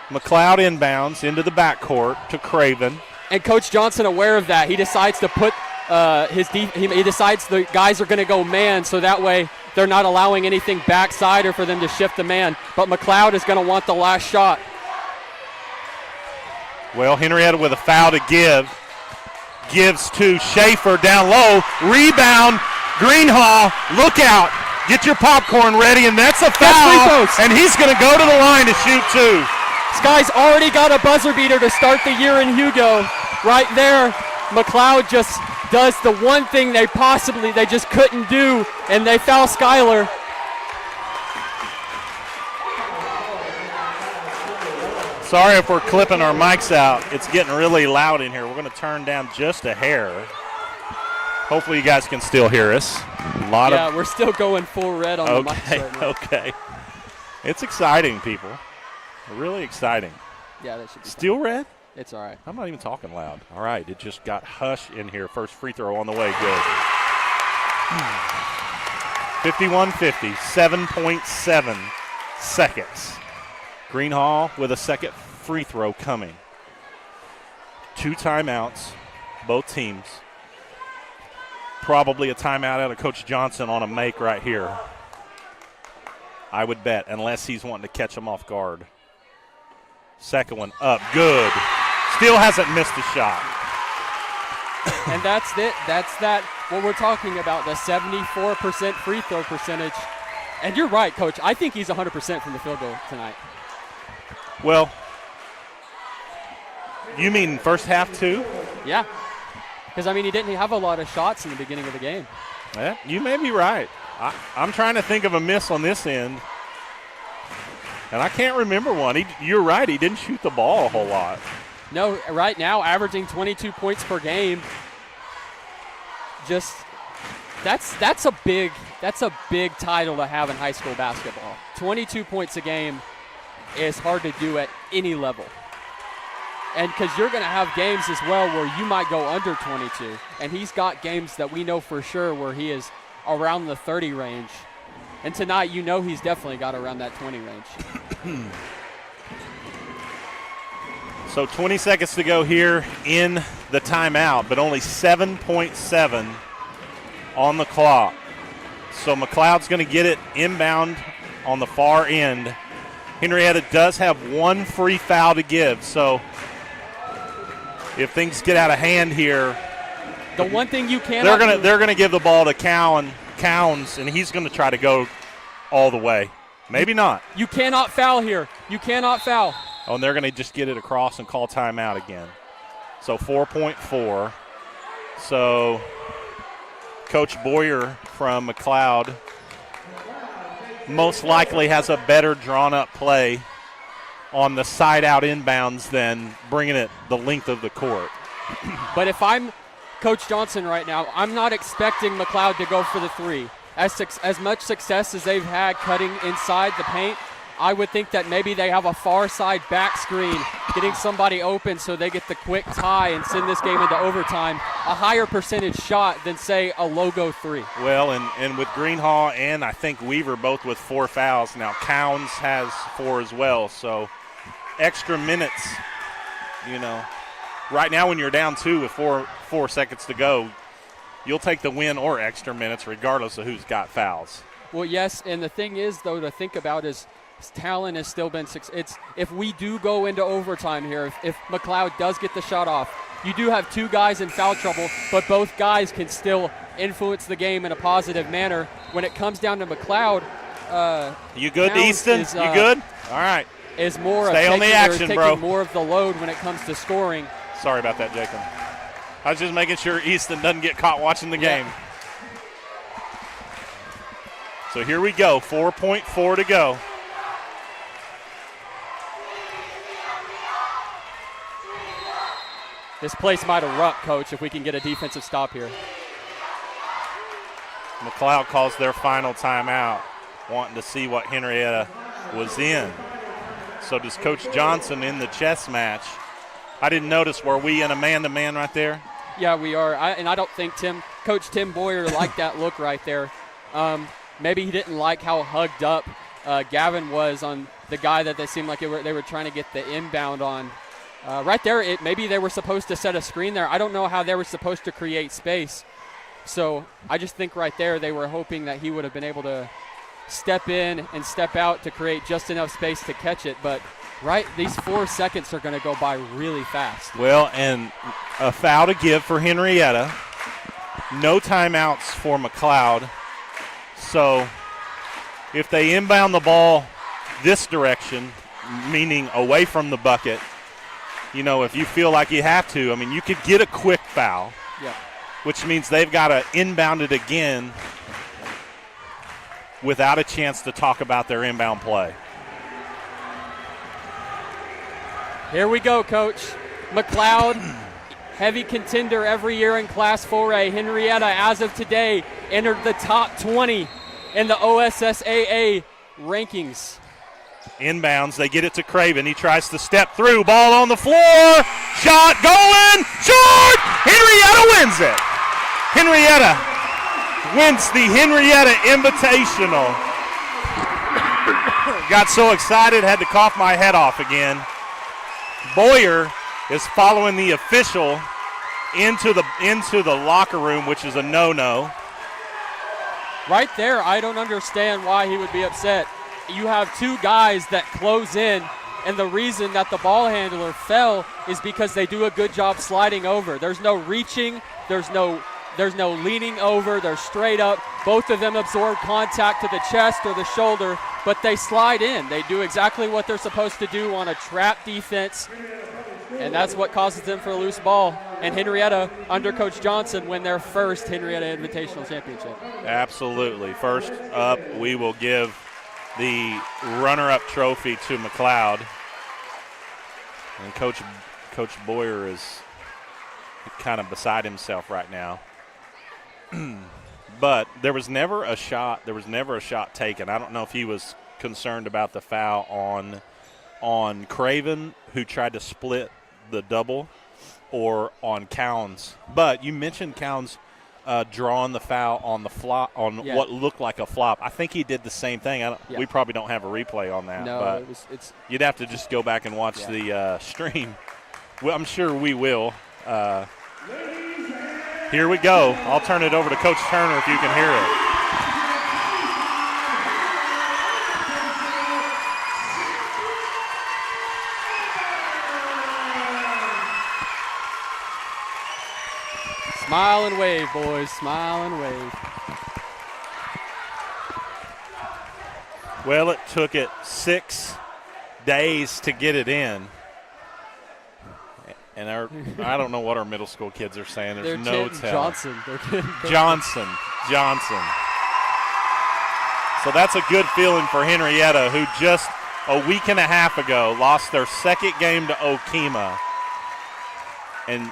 McLeod inbounds into the backcourt to Craven. And Coach Johnson, aware of that, he decides to put he decides the guys are going to go man, so that way they're not allowing anything backside or for them to shift the man. But McLeod is going to want the last shot. Well, Henryetta with a foul to give. Gives to Schaefer down low. Rebound. Greenhall, look out. Get your popcorn ready, and that's a foul. And he's going to go to the line to shoot two. This guy's already got a buzzer beater to start the year in Hugo. Right there, McLeod just does the one thing they just couldn't do, and they foul Skyler. Sorry if we're clipping our mics out. It's getting really loud in here. We're going to turn down just a hair. Hopefully you guys can still hear us. We're still going full red on the mics right now. Okay. It's exciting, people. Really exciting. Yeah, that should be still red? It's all right. I'm not even talking loud. All right, it just got hush in here. First free throw on the way. Good. 51-50, 7.7 seconds. Greenhall with a second free throw coming. 2 timeouts, both teams. Probably a timeout out of Coach Johnson on a make right here. I would bet, unless he's wanting to catch them off guard. Second one up, good. Still hasn't missed a shot. And that's it. That's what we're talking about, the 74% free throw percentage. And you're right, Coach. I think he's 100% from the field goal tonight. Well, you mean first half too? Yeah. Because, he didn't have a lot of shots in the beginning of the game. Yeah, you may be right. I'm trying to think of a miss on this end. And I can't remember one. You're right. He didn't shoot the ball a whole lot. No, right now averaging 22 points per game. Just that's a big title to have in high school basketball. 22 points a game is hard to do at any level. And because you're going to have games as well where you might go under 22. And he's got games that we know for sure where he is around the 30 range. And tonight, he's definitely got around that 20 range. So 20 seconds to go here in the timeout, but only 7.7 on the clock. So McLeod's going to get it inbound on the far end. Henryetta does have one free foul to give, so if things get out of hand here, the one thing you can't they're going to give the ball to Cowns, and he's going to try to go all the way. Maybe not. You cannot foul here. You cannot foul. Oh, and they're going to just get it across and call timeout again. So 4.4. So Coach Boyer from McLeod most likely has a better drawn-up play on the side-out inbounds than bringing it the length of the court. But if I'm Coach Johnson right now, I'm not expecting McLeod to go for the three. As much success as they've had cutting inside the paint, I would think that maybe they have a far side back screen, getting somebody open so they get the quick tie and send this game into overtime. A higher percentage shot than, say, a logo 3. Well, and with Greenhaw and I think Weaver both with 4 fouls. Now Counds has 4 as well, so extra minutes, right now when you're down 2 with 4 seconds to go, you'll take the win or extra minutes regardless of who's got fouls. Well, yes, and the thing is, though, to think about is Talon has still been if we do go into overtime here, if McLeod does get the shot off, you do have 2 guys in foul trouble, but both guys can still influence the game in a positive manner. When it comes down to McLeod, you good, Easton? You good? All right. Is more Stay on the action, bro. Taking more of the load when it comes to scoring. Sorry about that, Jacob. I was just making sure Easton doesn't get caught watching the game. So here we go, 4.4 to go. This place might erupt, Coach, if we can get a defensive stop here. McLeod calls their final timeout, wanting to see what Henryetta was in. So does Coach Johnson in the chess match. I didn't notice, were we in a man-to-man right there? Yeah, we are. I don't think Coach Tim Boyer liked that look right there. Maybe he didn't like how hugged up Gavin was on the guy that they seemed like they were trying to get the inbound on. Right there, maybe they were supposed to set a screen there. I don't know how they were supposed to create space. So I just think right there they were hoping that he would have been able to step in and step out to create just enough space to catch it. But these 4 seconds are going to go by really fast. Well, and a foul to give for Henryetta. No timeouts for McLeod. So if they inbound the ball this direction, meaning away from the bucket, if you feel like you have to, you could get a quick foul, which means they've got to inbound it again without a chance to talk about their inbound play. Here we go, Coach. McLeod, heavy contender every year in Class 4A. Henryetta, as of today, entered the top 20 in the OSSAA rankings. Inbounds, they get it to Craven. He tries to step through. Ball on the floor. Shot going. Short! Henryetta wins it. Henryetta wins the Henryetta Invitational. Got so excited, had to cough my head off again. Boyer is following the official into the locker room, which is a no-no. Right there, I don't understand why he would be upset. You have 2 guys that close in, and the reason that the ball handler fell is because they do a good job sliding over. There's no reaching, there's no leaning over, they're straight up. Both of them absorb contact to the chest or the shoulder, but they slide in. They do exactly what they're supposed to do on a trap defense, and that's what causes them for a loose ball. And Henryetta, under Coach Johnson, win their first Henryetta Invitational Championship. Absolutely. First up, we will give the runner-up trophy to McLeod. And Coach Boyer is kind of beside himself right now. But there was never a shot taken. I don't know if he was concerned about the foul on Craven, who tried to split the double, or on Counds. But you mentioned Counds drawing the foul on the flop, what looked like a flop. I think he did the same thing. We probably don't have a replay on that. No, but you'd have to just go back and watch the stream. Well, I'm sure we will. Here we go. I'll turn it over to Coach Turner if you can hear it. Smile and wave, boys. Smile and wave. Well, it took it 6 days to get it in. And I don't know what our middle school kids are saying. There's no tell. Johnson. So that's a good feeling for Henryetta, who just a week and a half ago lost their second game to Okema. And,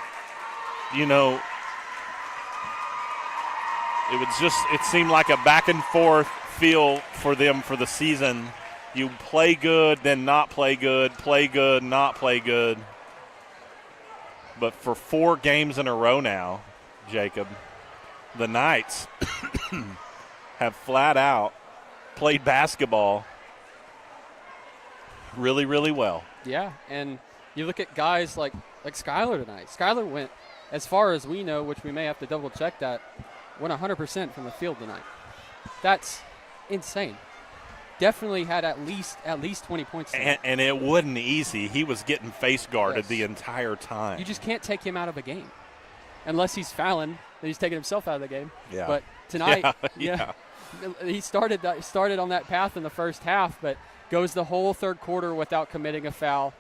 it seemed like a back and forth feel for them for the season. You play good, then not play good, not play good. But for 4 games in a row now, Jacob, the Knights have flat out played basketball really, really well. Yeah, and you look at guys like Skylar tonight. Skylar went, as far as we know, which we may have to double check that, went 100% from the field tonight. That's insane. Definitely had at least 20 points tonight. And it wasn't easy. He was getting face guarded the entire time. You just can't take him out of a game. Unless he's fouling, then he's taking himself out of the game. Yeah. But tonight, yeah. He started on that path in the first half, but goes the whole third quarter without committing a foul.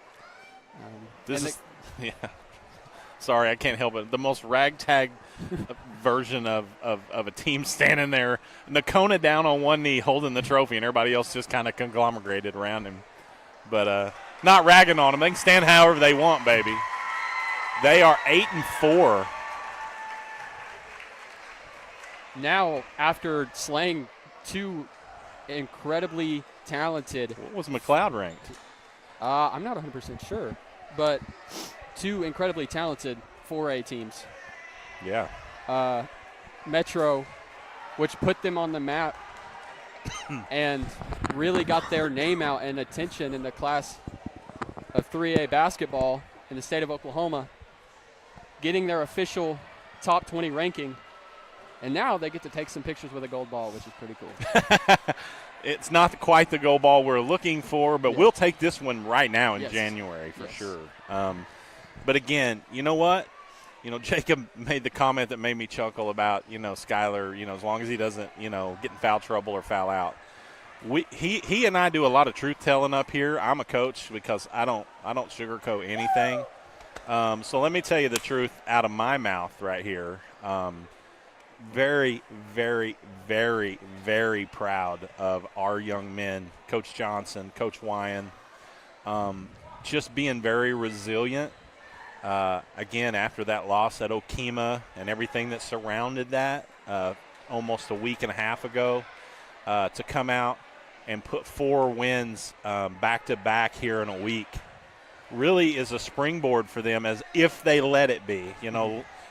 Sorry, I can't help it. The most ragtag version of a team standing there, Nakona down on one knee holding the trophy, and everybody else just kind of conglomerated around him. But not ragging on them. They can stand however they want, baby. They are 8-4. Now, after slaying 2 incredibly talented. What was McLeod ranked? I'm not 100% sure, but 2 incredibly talented 4A teams. Yeah. Metro, which put them on the map and really got their name out and attention in the class of 3A basketball in the state of Oklahoma, getting their official top 20 ranking. And now they get to take some pictures with a gold ball, which is pretty cool. It's not quite the gold ball we're looking for, but we'll take this one right now in January for sure. But again, you know what? Jacob made the comment that made me chuckle about, Skylar, as long as he doesn't, get in foul trouble or foul out. He and I do a lot of truth telling up here. I'm a coach because I don't sugarcoat anything. So let me tell you the truth out of my mouth right here. Very, very, very, very proud of our young men, Coach Johnson, Coach Wyan, just being very resilient. Again, after that loss at Okema and everything that surrounded that almost a week and a half ago, to come out and put 4 wins back-to-back here in a week really is a springboard for them, as if they let it be.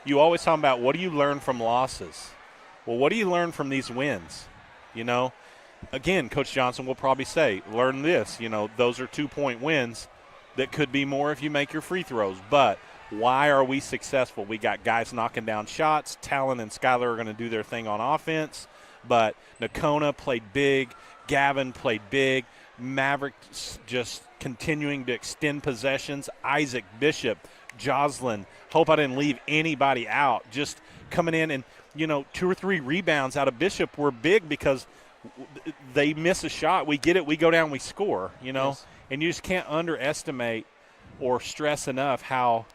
You always talk about, what do you learn from losses? Well, what do you learn from these wins? Again, Coach Johnson will probably say, learn this. Those are 2-point wins that could be more if you make your free throws. But why are we successful? We got guys knocking down shots. Talon and Skylar are going to do their thing on offense. But Nakona played big. Gavin played big. Maverick just continuing to extend possessions. Isaac, Bishop, Jocelyn. Hope I didn't leave anybody out. Just coming in and, 2 or 3 rebounds out of Bishop were big because they miss a shot. We get it. We go down. We score, Yes. And you just can't underestimate or stress enough how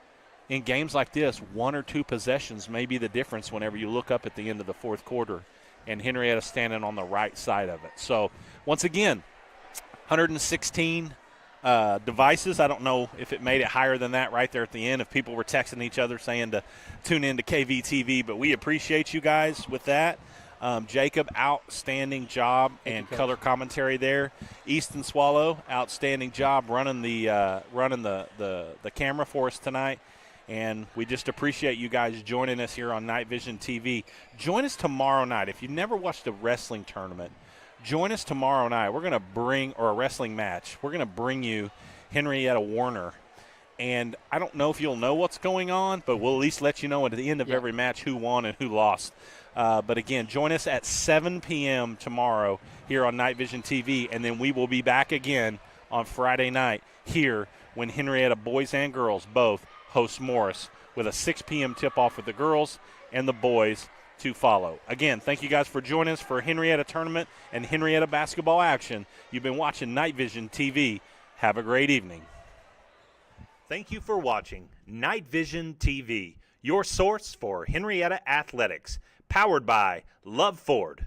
in games like this, 1 or 2 possessions may be the difference whenever you look up at the end of the fourth quarter and Henryetta standing on the right side of it. So, once again, 116 devices. I don't know if it made it higher than that right there at the end, if people were texting each other saying to tune in to KVTV, but we appreciate you guys with that. Jacob, outstanding job and color commentary there. Easton Swallow, outstanding job running the camera for us tonight. And we just appreciate you guys joining us here on Night Vision TV. Join us tomorrow night. If you've never watched a wrestling tournament, join us tomorrow night. We're going to bring, or a wrestling match, we're going to bring you Henryetta Warner. And I don't know if you'll know what's going on, but we'll at least let you know at the end of every match who won and who lost. But again, join us at 7 p.m. tomorrow here on Night Vision TV, and then we will be back again on Friday night here when Henryetta boys and girls both host Morris, with a 6 p.m. tip-off with the girls and the boys to follow. Again, thank you guys for joining us for Henryetta tournament and Henryetta basketball action. You've been watching Night Vision TV. Have a great evening. Thank you for watching Night Vision TV, your source for Henryetta athletics, powered by Love Ford.